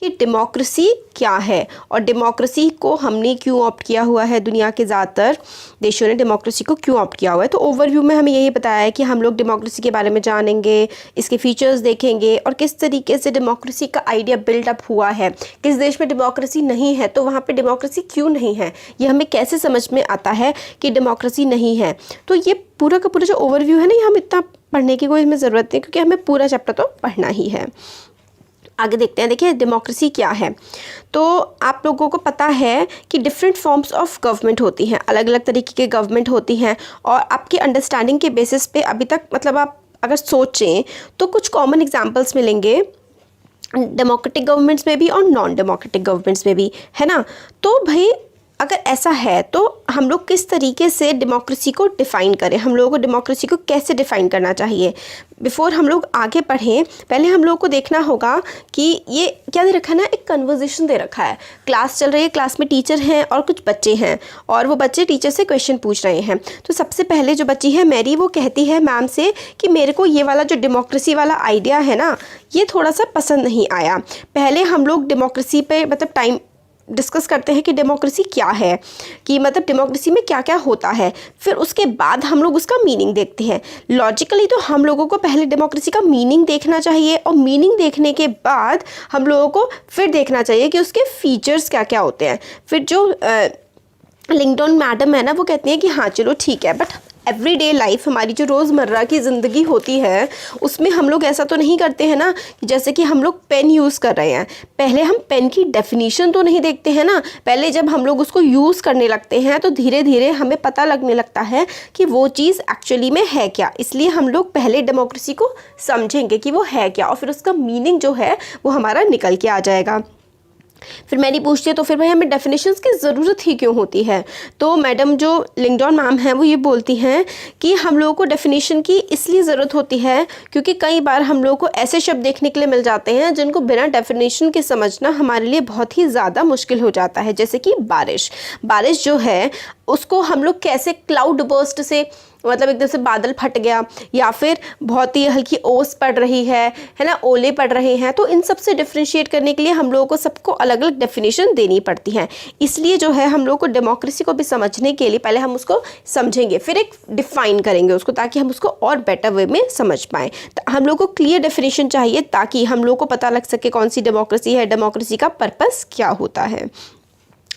कि डेमोक्रेसी क्या है और डेमोक्रेसी को हमने क्यों ऑप्ट किया हुआ है, दुनिया के ज़्यादातर देशों ने डेमोक्रेसी को क्यों ऑप्ट किया हुआ है। तो ओवरव्यू में हमें यही बताया है कि हम लोग डेमोक्रेसी के बारे में जानेंगे, इसके फीचर्स देखेंगे और किस तरीके से डेमोक्रेसी का आइडिया बिल्डअप हुआ है। किस देश में डेमोक्रेसी नहीं है तो वहाँ पर डेमोक्रेसी क्यों नहीं है, ये हमें कैसे समझ में आता है कि डेमोक्रेसी नहीं है। तो ये पूरा का पूरा जो ओवरव्यू है ना, ये हम इतना पढ़ने की कोई हमें ज़रूरत नहीं, क्योंकि हमें पूरा चैप्टर तो पढ़ना ही है। आगे देखते हैं। देखिए डेमोक्रेसी क्या है। तो आप लोगों को पता है कि डिफरेंट फॉर्म्स ऑफ गवर्नमेंट होती हैं, अलग अलग तरीके की गवर्नमेंट होती हैं और आपकी अंडरस्टैंडिंग के बेसिस पे अभी तक मतलब आप अगर सोचें तो कुछ कॉमन एग्जांपल्स मिलेंगे डेमोक्रेटिक गवर्नमेंट्स में भी और नॉन डेमोक्रेटिक गवर्नमेंट्स में भी, है ना। तो भाई अगर ऐसा है तो हम लोग किस तरीके से डेमोक्रेसी को डिफ़ाइन करें, हम लोगों को डेमोक्रेसी को कैसे डिफ़ाइन करना चाहिए। बिफोर हम लोग आगे बढ़ें पहले हम लोगों को देखना होगा कि ये क्या दे रखा है ना, एक कन्वर्सेशन दे रखा है। क्लास चल रही है, क्लास में टीचर हैं और कुछ बच्चे हैं और वो बच्चे टीचर से क्वेश्चन पूछ रहे हैं। तो सबसे पहले जो बच्ची है मैरी, वो कहती है मैम से कि मेरे को ये वाला जो डेमोक्रेसी वाला आइडिया है ना, ये थोड़ा सा पसंद नहीं आया। पहले हम लोग डेमोक्रेसी पे मतलब टाइम डिस्कस करते हैं कि डेमोक्रेसी क्या है, कि मतलब डेमोक्रेसी में क्या क्या होता है, फिर उसके बाद हम लोग उसका मीनिंग देखते हैं। लॉजिकली तो हम लोगों को पहले डेमोक्रेसी का मीनिंग देखना चाहिए और मीनिंग देखने के बाद हम लोगों को फिर देखना चाहिए कि उसके फीचर्स क्या क्या होते हैं। फिर जो लिंकडन मैडम है ना, वो कहती हैं कि हाँ चलो ठीक है, बट एवरीडे लाइफ हमारी जो रोज़मर्रा की ज़िंदगी होती है उसमें हम लोग ऐसा तो नहीं करते हैं ना, जैसे कि हम लोग पेन यूज़ कर रहे हैं, पहले हम पेन की डेफिनेशन तो नहीं देखते हैं ना। पहले जब हम लोग उसको यूज़ करने लगते हैं तो धीरे धीरे हमें पता लगने लगता है कि वो चीज़ एक्चुअली में है क्या। इसलिए हम लोग पहले डेमोक्रेसी को समझेंगे कि वो है क्या और फिर उसका मीनिंग जो है वो हमारा निकल के आ जाएगा। फिर मैंने पूछती है तो फिर भाई हमें डेफिनेशंस की ज़रूरत ही क्यों होती है। तो मैडम जो लिंकडन मैम हैं वो ये बोलती हैं कि हम लोगों को डेफिनेशन की इसलिए ज़रूरत होती है क्योंकि कई बार हम लोगों को ऐसे शब्द देखने के लिए मिल जाते हैं जिनको बिना डेफिनेशन के समझना हमारे लिए बहुत ही ज़्यादा मुश्किल हो जाता है। जैसे कि बारिश, बारिश जो है उसको हम लोग कैसे क्लाउड बर्स्ट से मतलब एकदम से बादल फट गया या फिर बहुत ही हल्की ओस पड़ रही है ना, ओले पड़ रहे हैं, तो इन सब से डिफ्रेंशिएट करने के लिए हम लोगों को सबको अलग अलग डेफिनेशन देनी पड़ती है। इसलिए जो है हम लोग को डेमोक्रेसी को भी समझने के लिए पहले हम उसको समझेंगे, फिर एक डिफ़ाइन करेंगे उसको ताकि हम उसको और बेटर वे में समझ पाएँ। तो हम लोग को क्लियर डेफिनेशन चाहिए ताकि हम लोग को पता लग सके कौन सी डेमोक्रेसी है, डेमोक्रेसी का पर्पस क्या होता है।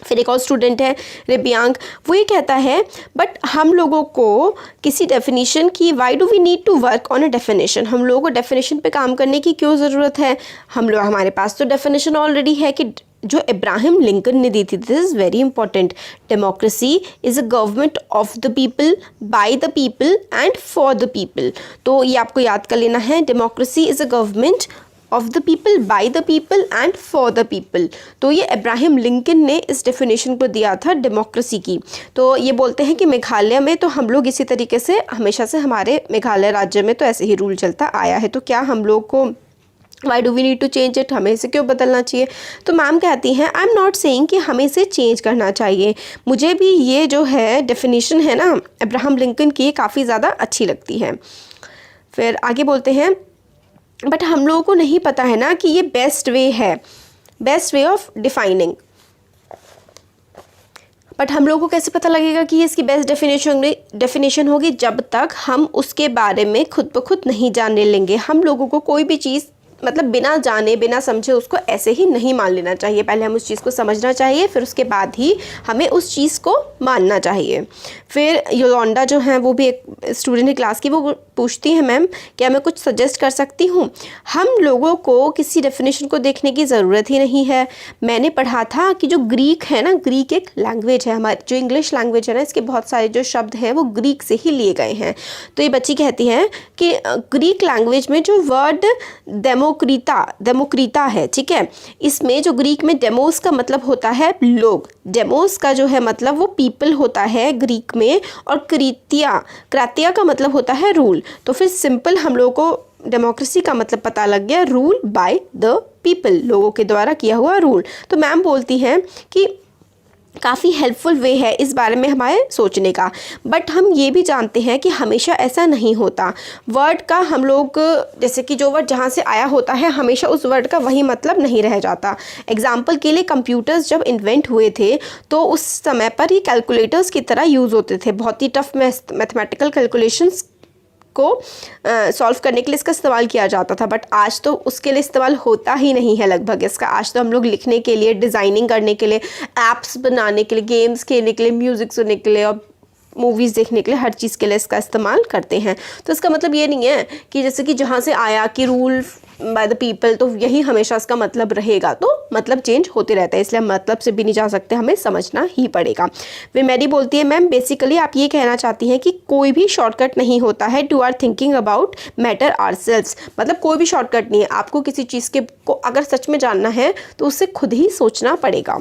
फिर एक और स्टूडेंट है रिबियांग, वो ये कहता है बट हम लोगों को किसी डेफिनेशन की why do we need to work on a definition, हम लोगों को डेफिनेशन पे काम करने की क्यों ज़रूरत है। हम लोग हमारे पास तो डेफिनेशन ऑलरेडी है कि जो इब्राहिम लिंकन ने दी थी। This is very important. Democracy is a government of the people, bye the people and for the people. तो ये आपको याद कर लेना है, democracy is a government of the people, bye the people and for the people. तो ये Ibrahim Lincoln ने इस डेफिनेशन को दिया था डेमोक्रेसी की। तो ये बोलते हैं कि मेघालय में तो हम लोग इसी तरीके से हमेशा से हमारे मेघालय राज्य में तो ऐसे ही रूल चलता आया है, तो क्या हम लोग को why do we need to change it, हमें इसे क्यों बदलना चाहिए। तो मैम कहती हैं आई एम नॉट सेइंग कि हमें इसे चेंज करना चाहिए, मुझे भी ये जो है डेफिनेशन है ना इब्राहिम लिंकन की काफ़ी ज़्यादा अच्छी लगती है। फिर आगे बोलते हैं बट हम लोगों को नहीं पता है ना कि ये बेस्ट वे है, best way of defining. But हम लोगों को कैसे पता लगेगा कि ये इसकी बेस्ट डेफिनेशन होगी, जब तक हम उसके बारे में खुद ब खुद नहीं जानने लेंगे। हम लोगों को कोई भी चीज़ मतलब बिना जाने बिना समझे उसको ऐसे ही नहीं मान लेना चाहिए, पहले हम उस चीज़ को समझना चाहिए, फिर उसके बाद ही हमें उस चीज़ को मानना चाहिए। फिर योलोंडा जो है वो भी एक स्टूडेंट है क्लास की, वो पूछती है मैम क्या मैं कुछ सजेस्ट कर सकती हूँ। हम लोगों को किसी डेफिनेशन को देखने की ज़रूरत ही नहीं है। मैंने पढ़ा था कि जो ग्रीक है ना, ग्रीक एक लैंग्वेज है, हमारी जो इंग्लिश लैंग्वेज है ना, इसके बहुत सारे जो शब्द हैं वो ग्रीक से ही लिए गए हैं। तो ये बच्ची कहती है कि ग्रीक लैंग्वेज में जो वर्ड डेमोक्रीता है, ठीक है, इसमें जो ग्रीक में डेमोस का मतलब होता है लोग, डेमोस का जो है मतलब वो पीपल होता है ग्रीक में, और क्रातिया का मतलब होता है रूल। तो फिर सिंपल हम लोगों को डेमोक्रेसी का मतलब पता लग गया, रूल बाय द पीपल, लोगों के द्वारा किया हुआ रूल। तो मैम बोलती हैं कि काफ़ी हेल्पफुल वे है इस बारे में हमारे सोचने का। बट हम ये भी जानते हैं कि हमेशा ऐसा नहीं होता। वर्ड का हम लोग, जैसे कि जो वर्ड जहाँ से आया होता है हमेशा उस वर्ड का वही मतलब नहीं रह जाता। एग्जाम्पल के लिए कंप्यूटर्स जब इन्वेंट हुए थे तो उस समय पर ये कैलकुलेटर्स की तरह यूज़ होते थे। बहुत ही टफ मैथमेटिकल कैलकुलेशंस को सॉल्व करने के लिए इसका इस्तेमाल किया जाता था। बट आज तो उसके लिए इस्तेमाल होता ही नहीं है लगभग इसका। आज तो हम लोग लिखने के लिए, डिज़ाइनिंग करने के लिए, ऐप्स बनाने के लिए, गेम्स खेलने के लिए, म्यूज़िक सुनने के लिए और मूवीज़ देखने के लिए, हर चीज़ के लिए इसका इस्तेमाल करते हैं। तो इसका मतलब ये नहीं है कि जैसे कि जहाँ से आया कि रूल बाय द पीपल तो यही हमेशा इसका मतलब रहेगा। तो मतलब चेंज होते रहता है, इसलिए हम मतलब से भी नहीं जा सकते, हमें समझना ही पड़ेगा। वे मेरी बोलती है, मैम बेसिकली आप ये कहना चाहती हैं कि कोई भी शॉर्टकट नहीं होता है to our thinking about matter ourselves. मतलब कोई भी शॉर्टकट नहीं है, आपको किसी चीज़ के को अगर सच में जानना है तो उससे खुद ही सोचना पड़ेगा।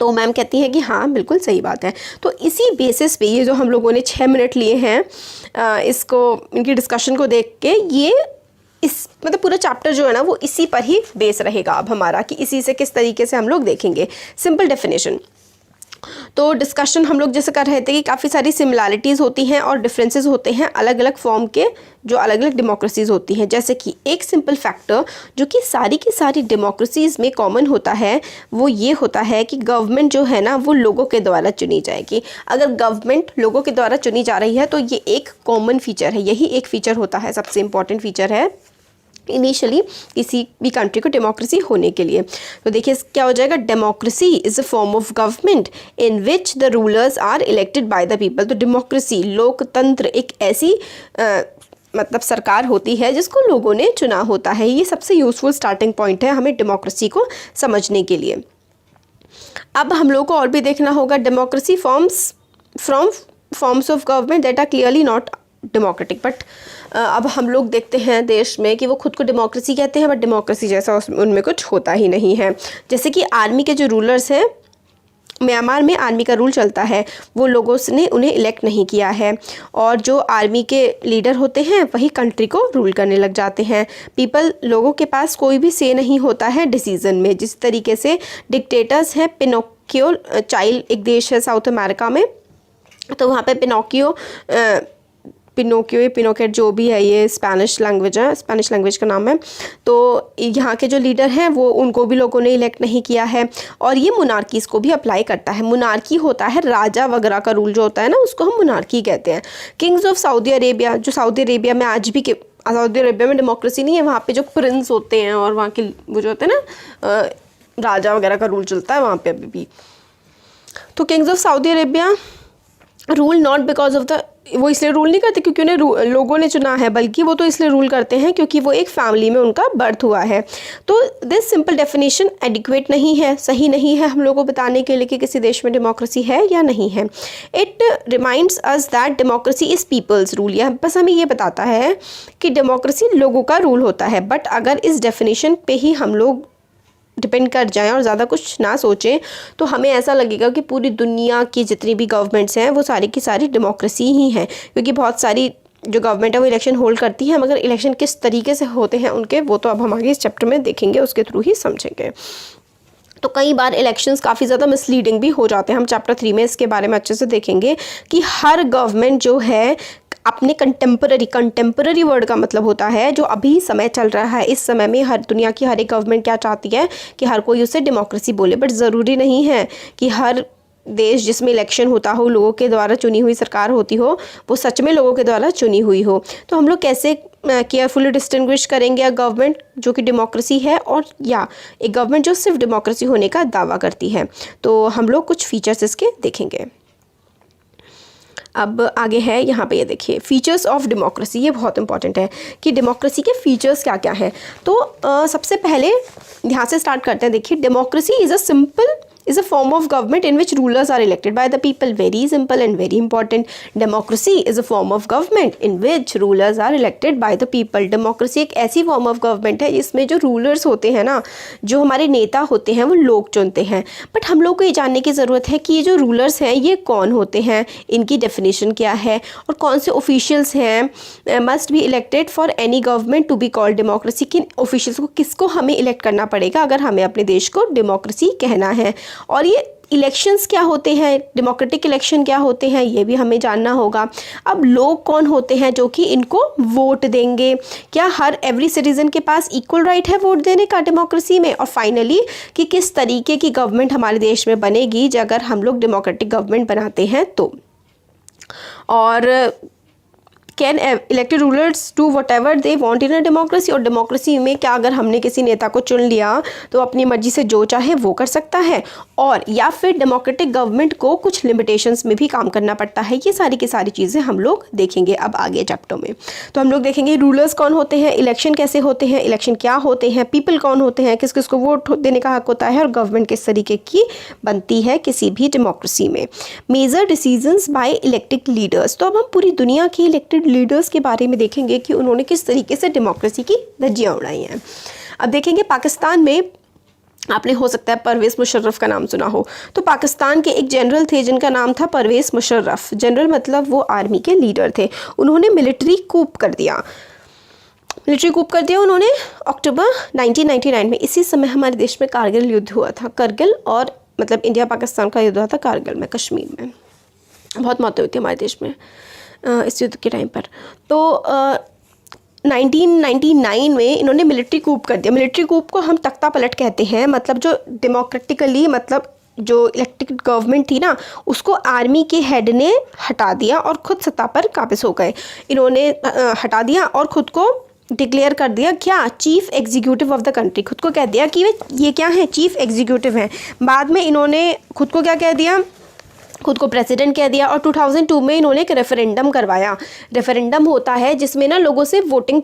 तो मैम कहती हैं कि हाँ बिल्कुल सही बात है। तो इसी बेसिस पे ये जो हम लोगों ने 6 मिनट लिए हैं इसको, इनकी डिस्कशन को देख के, ये इस मतलब पूरा चैप्टर जो है ना वो इसी पर ही बेस रहेगा अब हमारा, कि इसी से किस तरीके से हम लोग देखेंगे। Simple definition. तो डिस्कशन हम लोग जैसे कर रहे थे कि काफ़ी सारी सिमिलैरिटीज़ होती हैं और डिफरेंसेस होते हैं अलग अलग फॉर्म के, जो अलग अलग डेमोक्रेसीज़ होती हैं। जैसे कि एक सिंपल फैक्टर जो कि सारी की सारी डेमोक्रेसीज़ में कॉमन होता है वो ये होता है कि गवर्नमेंट जो है ना वो लोगों के द्वारा चुनी जाएगी। अगर गवर्नमेंट लोगों के द्वारा चुनी जा रही है तो ये एक कॉमन फीचर है, यही एक फीचर होता है, सबसे इम्पॉर्टेंट फीचर है इनिशियली किसी भी कंट्री को डेमोक्रेसी होने के लिए। तो देखिए क्या हो जाएगा, democracy is a form of government in which the rulers are elected by the people. तो डेमोक्रेसी, लोकतंत्र, एक ऐसी मतलब सरकार होती है जिसको लोगों ने चुना होता है। ये सबसे यूज़फुल स्टार्टिंग पॉइंट है हमें डेमोक्रेसी को समझने के लिए। अब हम लोग को और भी देखना होगा, democracy forms of government that are clearly not democratic. But अब हम लोग देखते हैं देश में कि वो खुद को डेमोक्रेसी कहते हैं बट डेमोक्रेसी जैसा उनमें कुछ होता ही नहीं है। जैसे कि आर्मी के जो रूलर्स हैं, म्यांमार में आर्मी का रूल चलता है, वो लोगों ने उन्हें इलेक्ट नहीं किया है और जो आर्मी के लीडर होते हैं वही कंट्री को रूल करने लग जाते हैं। पीपल, लोगों के पास कोई भी से नहीं होता है डिसीज़न में। जिस तरीके से डिक्टेटर्स हैं, पिनोकियो चाइल्ड एक देश है साउथ अमेरिका में, तो वहाँ पे पिनोकेट जो भी है, ये स्पेनिश लैंग्वेज है, स्पेनिश लैंग्वेज का नाम है। तो यहाँ के जो लीडर हैं वो, उनको भी लोगों ने इलेक्ट नहीं किया है और ये मोनार्कीज़ को भी अप्लाई करता है। मोनार्की होता है राजा वगैरह का रूल जो होता है ना, उसको हम मोनार्की कहते हैं। किंग्स ऑफ सऊदी अरेबिया, जो सऊदी अरेबिया में आज भी सऊदी अरेबिया में डेमोक्रेसी नहीं है, वहाँ पे जो प्रिंस होते हैं और वहाँ के वो जो होते हैं ना राजा वगैरह का रूल चलता है वहाँ पे अभी भी। तो Kings of Saudi Arabia rule not because of the, वो इसलिए रूल नहीं करते क्योंकि उन्हें लोगों ने चुना है, बल्कि वो तो इसलिए रूल करते हैं क्योंकि वो एक फैमिली में उनका बर्थ हुआ है। तो दिस सिंपल डेफिनेशन एडिक्वेट नहीं है, सही नहीं है हम लोगों को बताने के लिए कि किसी देश में डेमोक्रेसी है या नहीं है। It reminds us that democracy is people's rule. या बस हमें ये बताता है कि डेमोक्रेसी लोगों का रूल होता है। बट अगर इस डेफिनेशन पे ही हम लोग डिपेंड कर जाएं और ज़्यादा कुछ ना सोचें तो हमें ऐसा लगेगा कि पूरी दुनिया की जितनी भी गवर्नमेंट्स हैं वो सारी की सारी डेमोक्रेसी ही हैं, क्योंकि बहुत सारी जो गवर्नमेंट है वो इलेक्शन होल्ड करती है, मगर इलेक्शन किस तरीके से होते हैं उनके, वो तो अब हम आगे इस चैप्टर में देखेंगे, उसके थ्रू ही समझेंगे। तो कई बार इलेक्शंस काफ़ी ज़्यादा मिसलीडिंग भी हो जाते हैं। हम चैप्टर 3 में इसके बारे में अच्छे से देखेंगे कि हर गवर्नमेंट जो है अपने कंटेम्पररी वर्ड का मतलब होता है जो अभी समय चल रहा है, इस समय में हर दुनिया की हर एक गवर्नमेंट क्या चाहती है कि हर कोई उसे डेमोक्रेसी बोले। बट ज़रूरी नहीं है कि हर देश जिसमें इलेक्शन होता हो, लोगों के द्वारा चुनी हुई सरकार होती हो, वो सच में लोगों के द्वारा चुनी हुई हो। तो हम लोग कैसे केयरफुली डिस्टिंग्विश करेंगे अ गवर्नमेंट जो कि डेमोक्रेसी है और या एक गवर्नमेंट जो सिर्फ डेमोक्रेसी होने का दावा करती है। तो हम लोग कुछ फीचर्स इसके देखेंगे। अब आगे है यहाँ पे, ये देखिए फीचर्स ऑफ डेमोक्रेसी। ये बहुत इंपॉर्टेंट है कि डेमोक्रेसी के फीचर्स क्या क्या हैं। तो सबसे पहले यहाँ से स्टार्ट करते हैं। देखिए, democracy is a form of government in which rulers are elected by the people. Very simple and very important. Democracy is a form of government in which rulers are elected by the people. Democracy एक ऐसी form of government है जिसमें जो rulers होते हैं ना, जो हमारे नेता होते हैं, वो लोग चुनते हैं। बट हम लोग को ये जानने की ज़रूरत है कि ये जो रूलर्स हैं ये कौन होते हैं, इनकी डेफिनेशन क्या है और कौन से ऑफिशियल्स हैं। Must be elected for any government to be called democracy. किन ऑफिशियल्स को, किसको हमें इलेक्ट करना पड़ेगा अगर हमें अपने देश को डेमोक्रेसी कहना है। और ये इलेक्शंस क्या होते हैं, डेमोक्रेटिक इलेक्शन क्या होते हैं, ये भी हमें जानना होगा। अब लोग कौन होते हैं जो कि इनको वोट देंगे, क्या हर एवरी सिटीज़न के पास इक्वल राइट है वोट देने का डेमोक्रेसी में, और फाइनली कि किस तरीके की गवर्नमेंट हमारे देश में बनेगी अगर हम लोग डेमोक्रेटिक गवर्नमेंट बनाते हैं तो। और can elected rulers do what ever they want in a democracy, और डेमोक्रेसी में क्या अगर हमने किसी नेता को चुन लिया तो अपनी मर्जी से जो चाहे वो कर सकता है, और या फिर डेमोक्रेटिक गवर्नमेंट को कुछ लिमिटेशंस में भी काम करना पड़ता है। ये सारी की सारी चीज़ें हम लोग देखेंगे अब आगे चैप्टर में। तो हम लोग देखेंगे रूलर्स कौन होते हैं, इलेक्शन कैसे होते हैं, इलेक्शन क्या होते हैं, पीपल कौन होते हैं, किस किस को वोट देने का हक होता है, और गवर्नमेंट किस तरीके की बनती है किसी भी डेमोक्रेसी में। Major decisions by elected leaders, तो अब हम पूरी दुनिया के इलेक्टेड लीडर्स के बारे में देखेंगे कि उन्होंने किस तरीके से डेमोक्रेसी की धज्जियां उड़ाई हैं। अब देखेंगे पाकिस्तान में, आपने हो सकता है परवेज़ मुशर्रफ का नाम सुना हो। तो पाकिस्तान के एक जनरल थे जिनका नाम था परवेज़ मुशर्रफ। जनरल मतलब वो आर्मी के लीडर थे। उन्होंने मिलिट्री कूप कर दिया उन्होंने अक्टूबर 1999 में। इसी समय हमारे देश में कारगिल युद्ध हुआ था। कारगिल और मतलब इंडिया पाकिस्तान का युद्ध हुआ था कारगिल में, कश्मीर में। बहुत मौतें हुई थी हमारे देश में इस युद्ध के टाइम पर। तो 1999 में इन्होंने मिलिट्री कूप कर दिया। मिलिट्री कूप को हम तख्ता पलट कहते हैं। मतलब जो डेमोक्रेटिकली मतलब जो इलेक्टेड गवर्नमेंट थी ना, उसको आर्मी के हेड ने हटा दिया और ख़ुद सत्ता पर काबिज हो गए। इन्होंने हटा दिया और ख़ुद को डिक्लेयर कर दिया क्या, chief executive of the country. खुद को कह दिया कि ये क्या है, चीफ़ एग्जीक्यूटिव हैं। बाद में इन्होंने खुद को क्या कह दिया, खुद को प्रेसिडेंट कह दिया। और 2002 में इन्होंने एक रेफरेंडम करवाया। रेफरेंडम होता है जिसमें ना लोगों से वोटिंग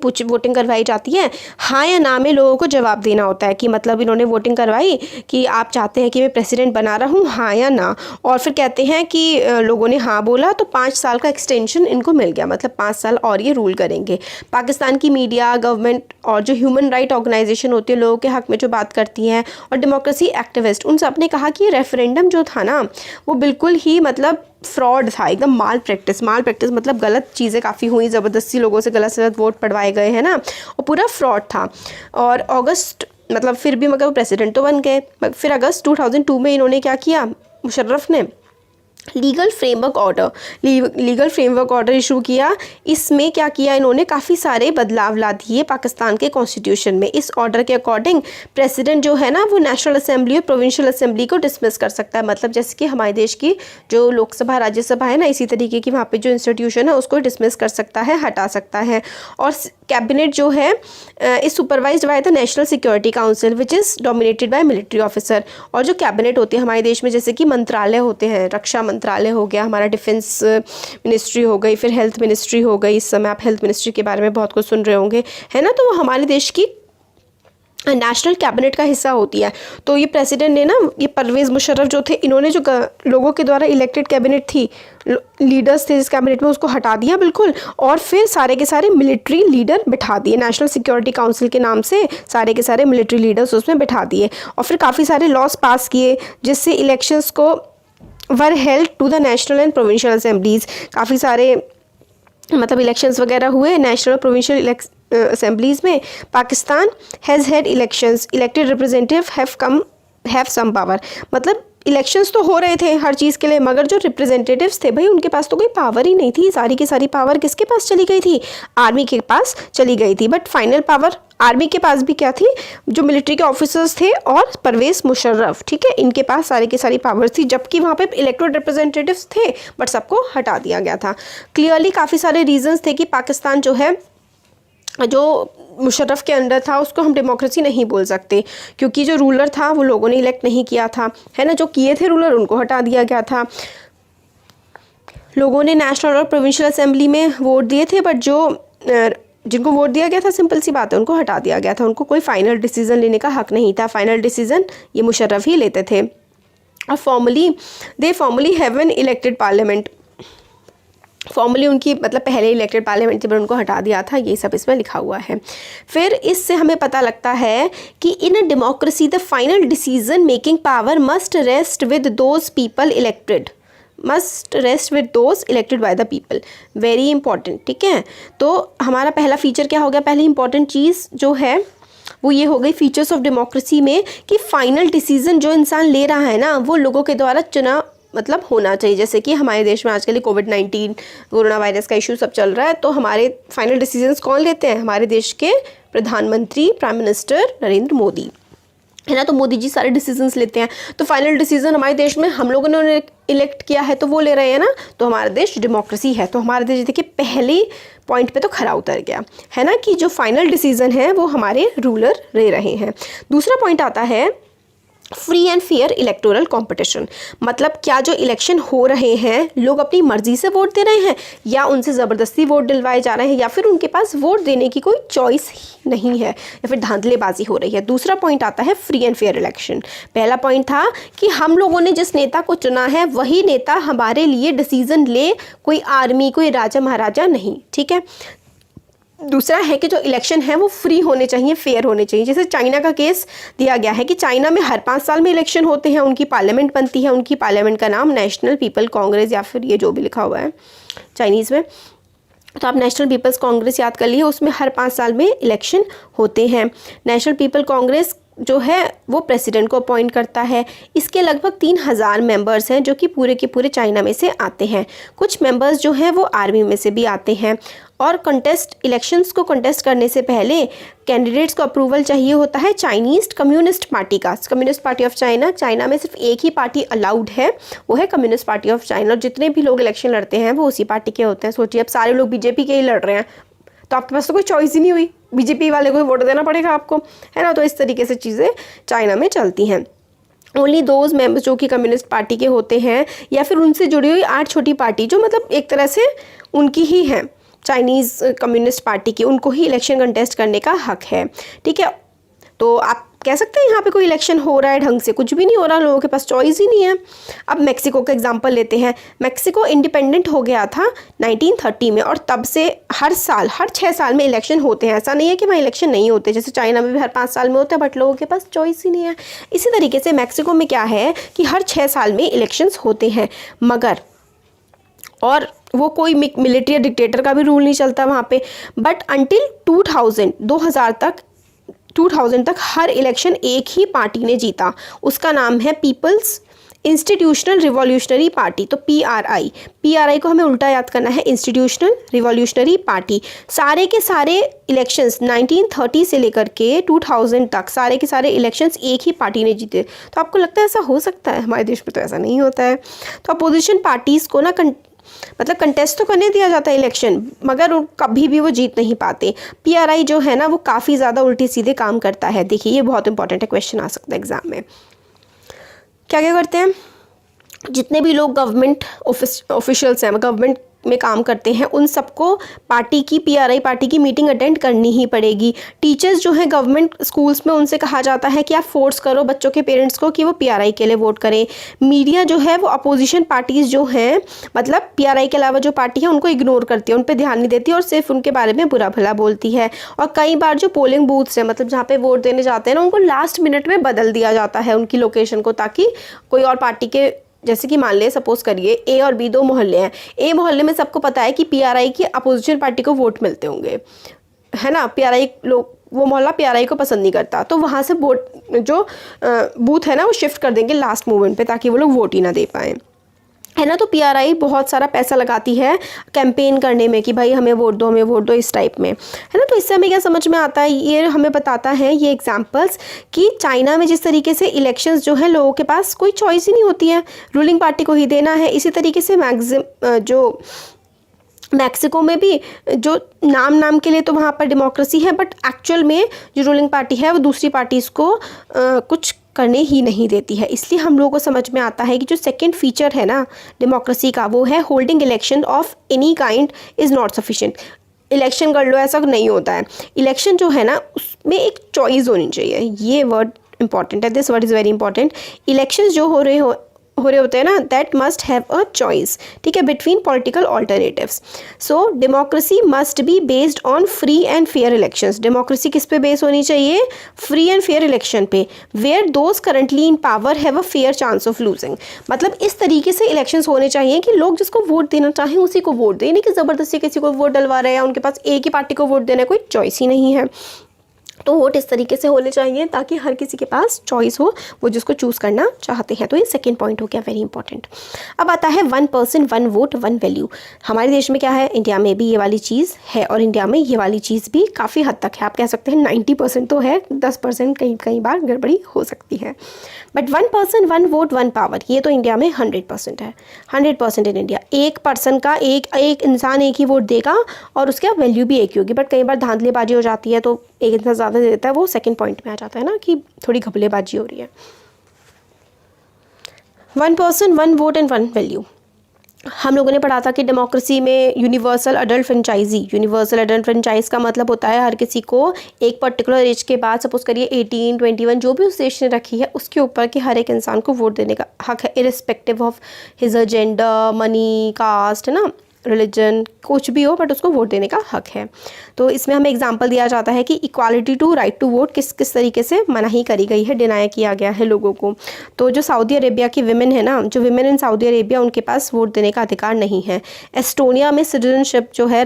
करवाई जाती है। हाँ या ना में लोगों को जवाब देना होता है कि मतलब इन्होंने वोटिंग करवाई कि आप चाहते हैं कि मैं प्रेसिडेंट बना रहा हूँ, हाँ या ना। और फिर कहते हैं कि लोगों ने हाँ बोला तो 5 साल का एक्सटेंशन इनको मिल गया, मतलब 5 साल और ये रूल करेंगे। पाकिस्तान की मीडिया, गवर्नमेंट और जो ह्यूमन राइट ऑर्गेनाइजेशन होती है लोगों के हक़ में जो बात करती हैं, और डेमोक्रेसी एक्टिविस्ट, उन सब ने कहा कि ये रेफरेंडम जो था ना वो बिल्कुल ही मतलब फ्रॉड था, एकदम माल प्रैक्टिस मतलब गलत चीज़ें काफ़ी हुई, ज़बरदस्ती लोगों से गलत से गलत वोट पड़वाए गए हैं ना, और पूरा फ्रॉड था। और अगस्त मतलब फिर भी मगर वो प्रेसिडेंट तो बन गए। फिर अगस्त 2002 में इन्होंने क्या किया, मुशर्रफ ने लीगल फ्रेमवर्क ऑर्डर इशू किया। इसमें क्या किया इन्होंने, काफ़ी सारे बदलाव ला दिए पाकिस्तान के कॉन्स्टिट्यूशन में। इस ऑर्डर के अकॉर्डिंग प्रेसिडेंट जो है ना वो नेशनल असेंबली और प्रोविंशियल असेंबली को डिसमिस कर सकता है। मतलब जैसे कि हमारे देश की जो लोकसभा राज्यसभा है ना, इसी तरीके की वहाँ पे जो इंस्टीट्यूशन है उसको डिसमिस कर सकता है, हटा सकता है। और कैबिनेट जो है is supervised by the national security council which is dominated by military officer. और जो कैबिनेट होती है हमारे देश में, जैसे कि मंत्रालय होते हैं, रक्षा मंत्रालय हो गया, हमारा डिफेंस मिनिस्ट्री हो गई, फिर हेल्थ मिनिस्ट्री हो गई। इस समय आप हेल्थ मिनिस्ट्री के बारे में बहुत कुछ सुन रहे होंगे, है ना। तो वो हमारे देश की नेशनल कैबिनेट का हिस्सा होती है। तो ये प्रेसिडेंट ने ना, ये परवेज़ मुशर्रफ जो थे, इन्होंने जो लोगों के द्वारा इलेक्टेड कैबिनेट थी, लीडर्स थे जिस कैबिनेट में, उसको हटा दिया बिल्कुल। और फिर सारे के सारे मिलिट्री लीडर बिठा दिए, नेशनल सिक्योरिटी काउंसिल के नाम से सारे के सारे मिलिट्री लीडर्स उसमें बिठा दिए। और फिर काफ़ी सारे लॉज पास किए जिससे इलेक्शंस को were held to the national and provincial assemblies. काफ़ी सारे मतलब इलेक्शंस वगैरह हुए नेशनल और प्रोविंशियल असेंबलीज़ में। Pakistan has had elections, elected representative have some power. मतलब इलेक्शंस तो हो रहे थे हर चीज़ के लिए, मगर जो रिप्रेजेंटेटिव्स थे भाई उनके पास तो कोई पावर ही नहीं थी। सारी की सारी पावर किसके पास चली गई थी, आर्मी के पास चली गई थी। बट फाइनल पावर आर्मी के पास भी क्या थी, जो मिलिट्री के ऑफिसर्स थे और परवेज़ मुशर्रफ, ठीक है, इनके पास सारी की सारी पावर्स थी। जबकि वहाँ पे इलेक्टेड रिप्रेजेंटेटिव्स थे बट सबको हटा दिया गया था। क्लियरली काफ़ी सारे रीजंस थे कि पाकिस्तान जो है, जो मुशर्रफ के अंडर था, उसको हम डेमोक्रेसी नहीं बोल सकते, क्योंकि जो रूलर था वो लोगों ने इलेक्ट नहीं किया था, है ना। जो किए थे रूलर उनको हटा दिया गया था। लोगों ने नेशनल और प्रोविंशियल असेंबली में वोट दिए थे, बट जिनको वोट दिया गया था, सिंपल सी बात है, उनको हटा दिया गया था। उनको कोई फाइनल डिसीजन लेने का हक नहीं था। फाइनल डिसीजन ये मुशर्रफ ही लेते थे। और formally have an elected parliament. Formally उनकी मतलब पहले इलेक्टेड पार्लियामेंट थी, पर उनको हटा दिया था। ये सब इसमें लिखा हुआ है। फिर इससे हमें पता लगता है कि in a democracy the final decision making power must rest with those people elected by the people. Very important, ठीक है। तो हमारा पहला फीचर क्या हो गया, पहली इंपॉर्टेंट चीज़ जो है वो ये हो गई फीचर्स ऑफ डेमोक्रेसी में कि फाइनल डिसीजन जो इंसान ले रहा है ना वो लोगों के द्वारा चुना मतलब होना चाहिए। जैसे कि हमारे देश में आजकल कोविड-19 कोरोना वायरस का इशू सब चल रहा है, तो हमारे फाइनल डिसीजंस कौन लेते हैं? हमारे देश के प्रधानमंत्री प्राइम मिनिस्टर नरेंद्र मोदी, है ना। तो मोदी जी सारे डिसीजंस लेते हैं, तो फाइनल डिसीजन हमारे देश में हम लोगों ने इलेक्ट किया है तो वो ले रहे हैं ना, तो हमारा देश डेमोक्रेसी है। तो हमारा देश देखिए पहले पॉइंट पे तो खरा उतर गया, है ना, कि जो फाइनल डिसीजन है वो हमारे रूलर ले रहे हैं। दूसरा पॉइंट आता है free and fair electoral competition, मतलब क्या जो इलेक्शन हो रहे हैं लोग अपनी मर्जी से वोट दे रहे हैं या उनसे ज़बरदस्ती वोट दिलवाए जा रहे हैं या फिर उनके पास वोट देने की कोई चॉइस ही नहीं है या फिर धांधलेबाजी हो रही है। दूसरा पॉइंट आता है फ्री एंड फेयर इलेक्शन। पहला पॉइंट था कि हम लोगों ने जिस नेता को चुना है वही नेता हमारे लिए डिसीजन ले, कोई आर्मी कोई राजा महाराजा नहीं, ठीक है। दूसरा है कि जो इलेक्शन है वो फ्री होने चाहिए, फेयर होने चाहिए। जैसे चाइना का केस दिया गया है कि चाइना में हर 5 साल में इलेक्शन होते हैं, उनकी पार्लियामेंट बनती है, उनकी पार्लियामेंट का नाम नेशनल पीपल कांग्रेस या फिर ये जो भी लिखा हुआ है चाइनीज़ में, तो आप नेशनल पीपल्स कांग्रेस याद कर लिए, उसमें हर 5 साल में इलेक्शन होते हैं। नेशनल पीपल कांग्रेस जो है वो प्रेसिडेंट को अपॉइंट करता है। इसके लगभग 3000 मेंबर्स हैं जो कि पूरे के पूरे चाइना में से आते हैं। कुछ मेंबर्स जो हैं वो आर्मी में से भी आते हैं। और इलेक्शंस को कंटेस्ट करने से पहले कैंडिडेट्स को अप्रूवल चाहिए होता है चाइनीज़ कम्युनिस्ट पार्टी का। Communist party of China, China में सिर्फ एक ही पार्टी अलाउड है, वो है कम्युनिस्ट पार्टी ऑफ चाइना। और जितने भी लोग इलेक्शन लड़ते हैं वो उसी पार्टी के होते हैं। सोचिए अब सारे लोग बीजेपी के ही लड़ रहे हैं तो आपके पास तो कोई चॉइस ही नहीं हुई, बीजेपी वाले को ही वोट देना पड़ेगा आपको, है ना। तो इस तरीके से चीज़ें चाइना में चलती हैं। ओनली दोज मेंबर्स जो कि कम्युनिस्ट पार्टी के होते हैं या फिर उनसे जुड़ी हुई 8 छोटी पार्टी जो मतलब एक तरह से उनकी ही है, चाइनीज़ कम्युनिस्ट पार्टी की, उनको ही इलेक्शन कंटेस्ट करने का हक है, ठीक है। तो आप कह सकते हैं यहाँ पे कोई इलेक्शन हो रहा है ढंग से, कुछ भी नहीं हो रहा, लोगों के पास चॉइस ही नहीं है। अब मेक्सिको का एग्जांपल लेते हैं। मेक्सिको इंडिपेंडेंट हो गया था 1930 में और तब से हर 6 साल में इलेक्शन होते हैं। ऐसा नहीं है कि वहाँ इलेक्शन नहीं होते, जैसे चाइना में भी हर 5 साल में होते हैं, बट लोगों के पास चॉइस ही नहीं है। इसी तरीके से मेक्सिको में क्या है कि हर 6 साल में इलेक्शंस होते हैं, मगर और वो कोई मिलिट्री डिक्टेटर का भी रूल नहीं चलता वहाँ पे। बट अंटिल 2000 तक हर इलेक्शन एक ही पार्टी ने जीता, उसका नाम है पीपल्स इंस्टीट्यूशनल रिवॉल्यूशनरी पार्टी। तो पीआरआई को हमें उल्टा याद करना है, इंस्टीट्यूशनल रिवॉल्यूशनरी पार्टी। सारे के सारे इलेक्शंस 1930 से लेकर के 2000 तक सारे के सारे इलेक्शंस एक ही पार्टी ने जीते। तो आपको लगता है ऐसा हो सकता है? हमारे देश में तो ऐसा नहीं होता है। तो अपोजिशन पार्टीज़ को ना मतलब कंटेस्ट तो करने दिया जाता है इलेक्शन, मगर कभी भी वो जीत नहीं पाते। पीआरआई जो है ना वो काफ़ी ज़्यादा उल्टे सीधे काम करता है। देखिए ये बहुत इंपॉर्टेंट है, क्वेश्चन आ सकता है एग्जाम में। क्या क्या करते हैं? जितने भी लोग गवर्नमेंट ऑफिशियल्स हैं, गवर्नमेंट में काम करते हैं, उन सबको पीआरआई पार्टी की मीटिंग अटेंड करनी ही पड़ेगी। टीचर्स जो हैं गवर्नमेंट स्कूल्स में, उनसे कहा जाता है कि आप फोर्स करो बच्चों के पेरेंट्स को कि वो पीआरआई के लिए वोट करें। मीडिया जो है वो अपोजिशन पार्टीज़ जो हैं, मतलब पीआरआई के अलावा जो पार्टी है उनको इग्नोर करती है, उन पर ध्यान नहीं देती और सिर्फ उनके बारे में बुरा भला बोलती है। और कई बार जो पोलिंग बूथ्स हैं, मतलब जहाँ पे वोट देने जाते हैं ना, उनको लास्ट मिनट में बदल दिया जाता है उनकी लोकेशन को, ताकि कोई और पार्टी के, जैसे कि मान ले सपोज करिए ए और बी 2 मोहल्ले हैं, ए मोहल्ले में सबको पता है कि पीआरआई की अपोजिशन पार्टी को वोट मिलते होंगे, है ना। पीआरआई लोग, वो मोहल्ला पीआरआई को पसंद नहीं करता, तो वहाँ से वोट जो बूथ है ना वो शिफ्ट कर देंगे लास्ट मोमेंट पे, ताकि वो लोग वोट ही ना दे पाएँ, है ना। तो पीआरआई बहुत सारा पैसा लगाती है कैंपेन करने में कि भाई हमें वोट दो, हमें वोट दो, इस टाइप में, है ना। तो इससे हमें क्या समझ में आता है, ये हमें बताता है ये एग्जांपल्स कि चाइना में जिस तरीके से इलेक्शंस जो है लोगों के पास कोई चॉइस ही नहीं होती है, रूलिंग पार्टी को ही देना है। इसी तरीके से मैक्सिको में भी जो नाम के लिए तो वहाँ पर डेमोक्रेसी है, बट एक्चुअल में जो रूलिंग पार्टी है वो दूसरी पार्टीज़ को कुछ करने ही नहीं देती है। इसलिए हम लोगों को समझ में आता है कि जो सेकंड फीचर है ना डेमोक्रेसी का, वो है holding election of any kind is not sufficient. Election कर लो ऐसा नहीं होता है। इलेक्शन जो है ना उसमें एक चॉइस होनी चाहिए, ये वर्ड इंपॉर्टेंट है, this word is very important. Elections जो हो रहे होते हैं ना, that must have a choice, ठीक है, between political alternatives. So democracy must be based on free and fair elections. Democracy किस पे बेस होनी चाहिए? फ्री एंड फेयर इलेक्शन पे, where those currently in power have a fair chance of losing. मतलब इस तरीके से इलेक्शंस होने चाहिए कि लोग जिसको वोट देना चाहें उसी को वोट दें, नहीं कि ज़बरदस्ती किसी को वोट डलवा रहे हैं, उनके पास एक ही पार्टी को वोट देना, कोई चॉइस ही नहीं है। तो वोट इस तरीके से होने चाहिए ताकि हर किसी के पास चॉइस हो, वो जिसको चूज़ करना चाहते हैं। तो ये सेकंड पॉइंट हो गया, वेरी इंपॉर्टेंट। अब आता है 1 पर्सन 1 वोट 1 वैल्यू। हमारे देश में क्या है, इंडिया में भी ये वाली चीज़ है और इंडिया में ये वाली चीज़ भी काफ़ी हद तक है। आप कह सकते हैं 90% तो है, 10% कई बार गड़बड़ी हो सकती है। बट 1 पर्सन 1 वोट 1 पावर, ये तो इंडिया में 100% है, 100% इन इंडिया। एक पर्सन का एक इंसान एक ही वोट देगा और उसका वैल्यू भी एक ही होगी। बट कई बार धांधलीबाजी हो जाती है तो एक इंसान ज़्यादा दे देता है, वो सेकंड पॉइंट में आ जाता है ना कि थोड़ी घपलेबाजी हो रही है। 1 पर्सन 1 वोट एंड 1 वैल्यू। हम लोगों ने पढ़ा था कि डेमोक्रेसी में यूनिवर्सल अडल्ट फ्रेंचाइज का मतलब होता है हर किसी को एक पर्टिकुलर एज के बाद, सपोज करिए 18, 21 जो भी उस देश ने रखी है उसके ऊपर कि हर एक इंसान को वोट देने का हक है, irrespective of his gender, money, caste, है ना, रिलीजन, कुछ भी हो, बट उसको वोट देने का हक है। तो इसमें हमें एग्जांपल दिया जाता है कि equality to right to vote किस तरीके से मनाही करी गई है, डिनाई किया गया है लोगों को। तो जो सऊदी अरेबिया की विमेन है ना, जो विमेन इन सऊदी अरेबिया, उनके पास वोट देने का अधिकार नहीं है। एस्टोनिया में सिटीजनशिप जो है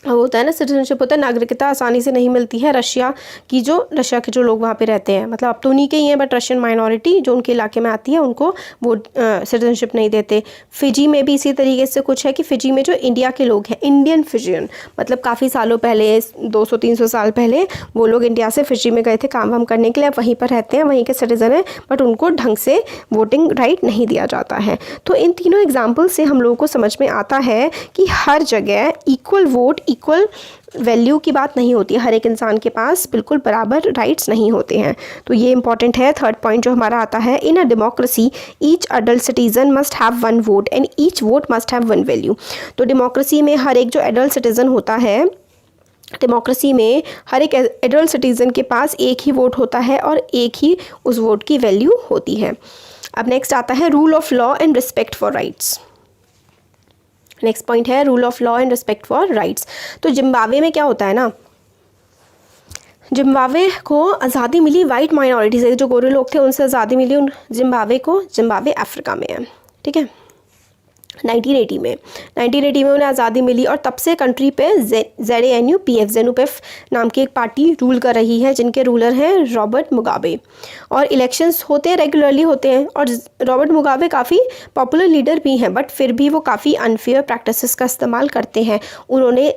होता है ना, सिटीजनशिप होता है, नागरिकता आसानी से नहीं मिलती है। रशिया के जो लोग वहाँ पे रहते हैं, मतलब अब तो उन्हीं के ही हैं, बट रशियन माइनॉरिटी जो उनके इलाके में आती है उनको वो सिटीजनशिप नहीं देते। फिजी में भी इसी तरीके से कुछ है कि फिजी में जो इंडिया के लोग हैं, इंडियन फिजियन, मतलब काफ़ी सालों पहले, 200-300 साल पहले वो लोग इंडिया से फिजी में गए थे काम वाम करने के लिए, वहीं पर रहते हैं, वहीं के सिटीज़न हैं, बट उनको ढंग से वोटिंग राइट नहीं दिया जाता है। तो इन तीनों एग्जाम्पल से हम लोगों को समझ में आता है कि हर जगह इक्वल वोट, इक्वल वैल्यू की बात नहीं होती है, हर एक इंसान के पास बिल्कुल बराबर राइट्स नहीं होते हैं। तो ये इंपॉर्टेंट है। थर्ड पॉइंट जो हमारा आता है, in a democracy each adult citizen must have 1 vote and each vote must have 1 value. तो डेमोक्रेसी में हर एक जो एडल्ट सिटीजन होता है, डेमोक्रेसी में हर एक एडल्ट सिटीजन के पास एक ही वोट होता है और एक ही उस वोट की वैल्यू होती है। अब नेक्स्ट आता है rule of law and respect for rights. Next point है rule of law and respect for rights. तो जिम्बाब्वे में क्या होता है ना, जिम्बाब्वे को आज़ादी मिली वाइट माइनॉरिटी से, जो गोरे लोग थे उनसे आज़ादी मिली उन जिम्बाब्वे को। जिम्बाब्वे अफ्रीका में है, ठीक है। 1980 में उन्हें आज़ादी मिली और तब से कंट्री पे ZANU-PF नाम की एक पार्टी रूल कर रही है, जिनके रूलर हैं रॉबर्ट मुगाबे। और इलेक्शंस होते हैं, रेगुलरली होते हैं, और रॉबर्ट मुगाबे काफ़ी पॉपुलर लीडर भी हैं, बट फिर भी वो काफ़ी अनफेयर प्रैक्टिसेस का इस्तेमाल करते हैं। उन्होंने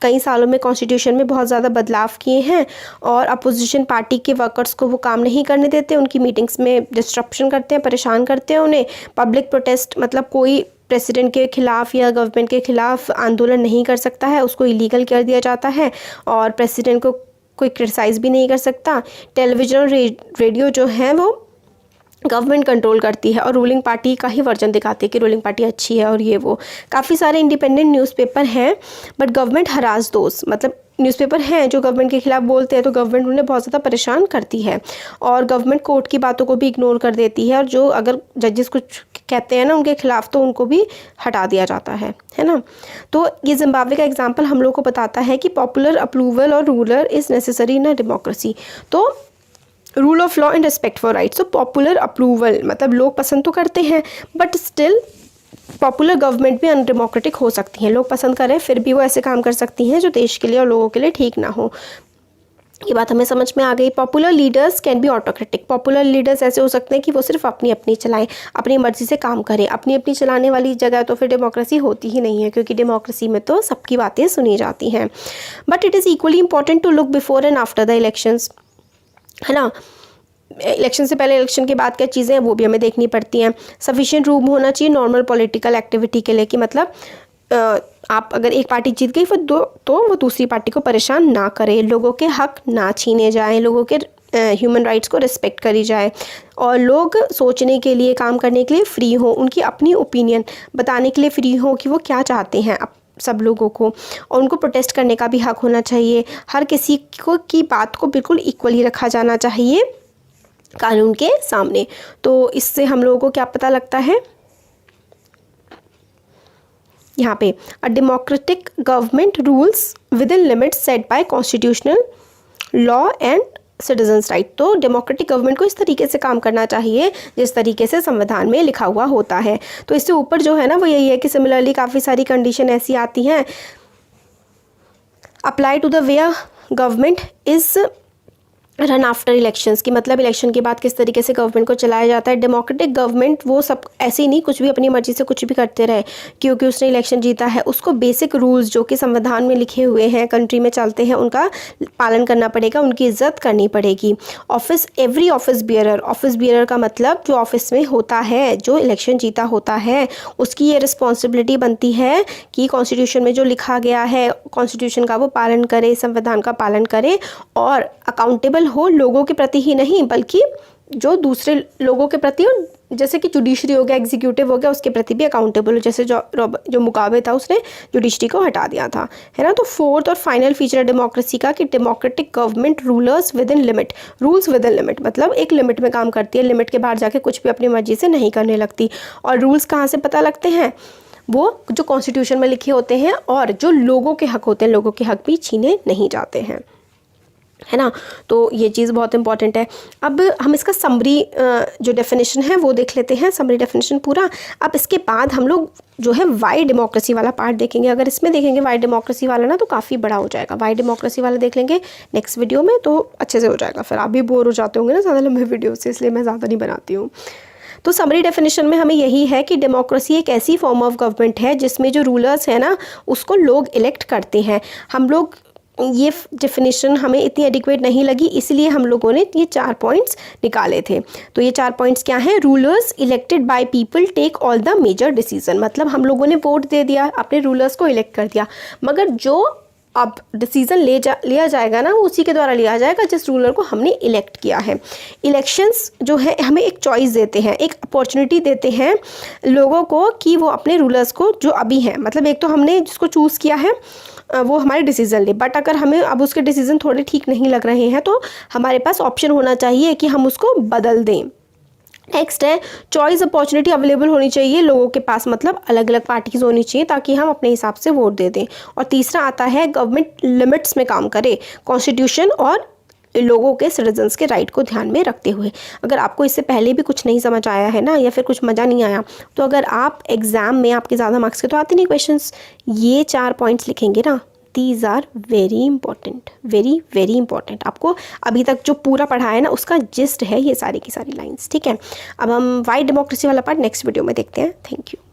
कई सालों में कॉन्स्टिट्यूशन में बहुत ज़्यादा बदलाव किए हैं और अपोजिशन पार्टी के वर्कर्स को वो काम नहीं करने देते, उनकी मीटिंग्स में डिस्ट्रप्शन करते हैं, परेशान करते हैं उन्हें। पब्लिक प्रोटेस्ट, मतलब कोई प्रेसिडेंट के खिलाफ या गवर्नमेंट के खिलाफ आंदोलन नहीं कर सकता है, उसको इलीगल कर दिया जाता है, और प्रेसिडेंट को कोई क्रिटिसाइज़ भी नहीं कर सकता। टेलीविज़न और रेडियो जो है वो गवर्नमेंट कंट्रोल करती है और रूलिंग पार्टी का ही वर्जन दिखाती है कि रूलिंग पार्टी अच्छी है और ये वो। काफ़ी सारे इंडिपेंडेंट न्यूज़पेपर हैं, बट गवर्नमेंट हरास दोस्त, मतलब न्यूज़पेपर हैं जो गवर्नमेंट के खिलाफ बोलते हैं, तो गवर्नमेंट उन्हें बहुत ज़्यादा परेशान करती है और गवर्नमेंट कोर्ट की बातों को भी इग्नोर कर देती है, और जो अगर जजेस कुछ कहते हैं ना उनके खिलाफ, तो उनको भी हटा दिया जाता है ना। तो ये जिम्बाब्वे का एग्जाम्पल हम लोग को बताता है कि पॉपुलर अप्रूवल और ruler is necessary in a democracy. तो rule of law and respect for rights. तो पॉपुलर अप्रूवल मतलब लोग पसंद तो करते हैं, बट स्टिल पॉपुलर गवर्नमेंट भी अनडेमोक्रेटिक हो सकती हैं। लोग पसंद करें फिर भी वो ऐसे काम कर सकती हैं जो देश के लिए और लोगों के लिए ठीक ना हो। ये बात हमें समझ में आ गई। Popular leaders can be autocratic. Popular leaders ऐसे हो सकते हैं कि वो सिर्फ अपनी अपनी चलाएं, अपनी मर्जी से काम करें। अपनी अपनी चलाने वाली जगह तो फिर डेमोक्रेसी होती ही नहीं है, क्योंकि डेमोक्रेसी में तो सबकी बातें सुनी जाती हैं। But it is equally important to look before and after the elections, है ना। इलेक्शन से पहले, इलेक्शन के बाद क्या चीज़ें हैं वो भी हमें देखनी पड़ती हैं। सफिशिएंट रूम होना चाहिए नॉर्मल पॉलिटिकल एक्टिविटी के लिए, कि मतलब आप अगर एक पार्टी जीत गई तो वो दूसरी पार्टी को परेशान ना करे, लोगों के हक ना छीने जाए, लोगों के ह्यूमन राइट्स को रिस्पेक्ट करी जाए, और लोग सोचने के लिए, काम करने के लिए फ्री हो, उनकी अपनी ओपिनियन बताने के लिए फ्री हो कि वो क्या चाहते हैं सब लोगों को, और उनको प्रोटेस्ट करने का भी हक होना चाहिए। हर किसी को की बात को बिल्कुल इक्वली रखा जाना चाहिए कानून के सामने। तो इससे हम लोगों को क्या पता लगता है यहाँ पे, a democratic government rules within limits set by constitutional law and citizens right. तो डेमोक्रेटिक गवर्नमेंट को इस तरीके से काम करना चाहिए जिस तरीके से संविधान में लिखा हुआ होता है। तो इससे ऊपर जो है ना वो यही है कि सिमिलरली काफ़ी सारी कंडीशन ऐसी आती हैं, apply to the way government is run after elections की मतलब इलेक्शन के बाद किस तरीके से गवर्नमेंट को चलाया जाता है। डेमोक्रेटिक गवर्नमेंट वो सब ऐसे ही नहीं कुछ भी अपनी मर्जी से कुछ भी करते रहे क्योंकि उसने इलेक्शन जीता है। उसको बेसिक रूल्स जो कि संविधान में लिखे हुए हैं, कंट्री में चलते हैं, उनका पालन करना पड़ेगा, उनकी इज्जत करनी पड़ेगी। एवरी ऑफिस बियरर का मतलब जो ऑफिस में होता है, जो इलेक्शन जीता होता है, उसकी ये रिस्पॉन्सिबिलिटी बनती है कि कॉन्स्टिट्यूशन में जो लिखा गया है कॉन्स्टिट्यूशन का वो पालन करे, संविधान का पालन करे और अकाउंटेबल हो लोगों के प्रति ही नहीं बल्कि जो दूसरे लोगों के प्रति, जैसे कि जुडिशरी हो गया, एग्जीक्यूटिव हो गया, उसके प्रति भी अकाउंटेबल हो। जैसे जो मुगाबे था उसने जुडिशरी को हटा दिया था, है ना। तो फोर्थ और फाइनल फीचर है डेमोक्रेसी का कि democratic government rulers with in limit, rules with in limit मतलब एक लिमिट में काम करती है, लिमिट के बाहर जाके कुछ भी अपनी मर्जी से नहीं करने लगती। और रूल्स कहाँ से पता लगते हैं? वो जो कॉन्स्टिट्यूशन में लिखे होते हैं और जो लोगों के हक होते हैं, लोगों के हक भी छीने नहीं जाते हैं, है ना। तो ये चीज़ बहुत इंपॉर्टेंट है। अब हम इसका समरी जो डेफिनेशन है वो देख लेते हैं, समरी डेफिनेशन पूरा। अब इसके बाद हम लोग जो है वाई डेमोक्रेसी वाला पार्ट देखेंगे। अगर इसमें देखेंगे वाई डेमोक्रेसी वाला ना तो काफ़ी बड़ा हो जाएगा। वाई डेमोक्रेसी वाला देख लेंगे नेक्स्ट वीडियो में तो अच्छे से हो जाएगा। फिर आप भी बोर हो जाते होंगे ना ज़्यादा लंबे वीडियो से, इसलिए मैं ज़्यादा नहीं बनाती हूँ। तो समरी डेफिनेशन में हमें यही है कि डेमोक्रेसी एक ऐसी फॉर्म ऑफ गवर्नमेंट है जिसमें जो रूलर्स है ना उसको लोग इलेक्ट करते हैं। हम लोग ये डेफिनेशन हमें इतनी एडिक्वेट नहीं लगी, इसलिए हम लोगों ने ये 4 पॉइंट्स निकाले थे। तो ये 4 पॉइंट्स क्या हैं? Rulers elected by people take all the major decision, मतलब हम लोगों ने वोट दे दिया, अपने रूलर्स को इलेक्ट कर दिया, मगर जो अब डिसीज़न लिया जाएगा ना वो उसी के द्वारा लिया जाएगा जिस रूलर को हमने इलेक्ट किया है। इलेक्शंस जो है हमें एक चॉइस देते हैं, एक अपॉर्चुनिटी देते हैं लोगों को कि वो अपने रूलर्स को जो अभी हैं, मतलब एक तो हमने जिसको चूज़ किया है वो हमारे डिसीज़न ले, बट अगर हमें अब उसके डिसीज़न थोड़े ठीक नहीं लग रहे हैं तो हमारे पास ऑप्शन होना चाहिए कि हम उसको बदल दें। नेक्स्ट है चॉइस अपॉर्चुनिटी अवेलेबल होनी चाहिए लोगों के पास, मतलब अलग अलग पार्टीज होनी चाहिए ताकि हम अपने हिसाब से वोट दे दें। और तीसरा आता है गवर्नमेंट लिमिट्स में काम करे, कॉन्स्टिट्यूशन और लोगों के सिटीजन्स के राइट को ध्यान में रखते हुए। अगर आपको इससे पहले भी कुछ नहीं समझ आया है ना या फिर कुछ मज़ा नहीं आया तो अगर आप एग्ज़ाम में आपके ज़्यादा मार्क्स के तो आते नहीं क्वेश्चंस, ये 4 पॉइंट्स लिखेंगे ना, these are very important, very very important. आपको अभी तक जो पूरा पढ़ा है ना उसका जिस्ट है ये सारी की सारी लाइंस, ठीक है। अब हम वाई डेमोक्रेसी वाला पार्ट नेक्स्ट वीडियो में देखते हैं। Thank you.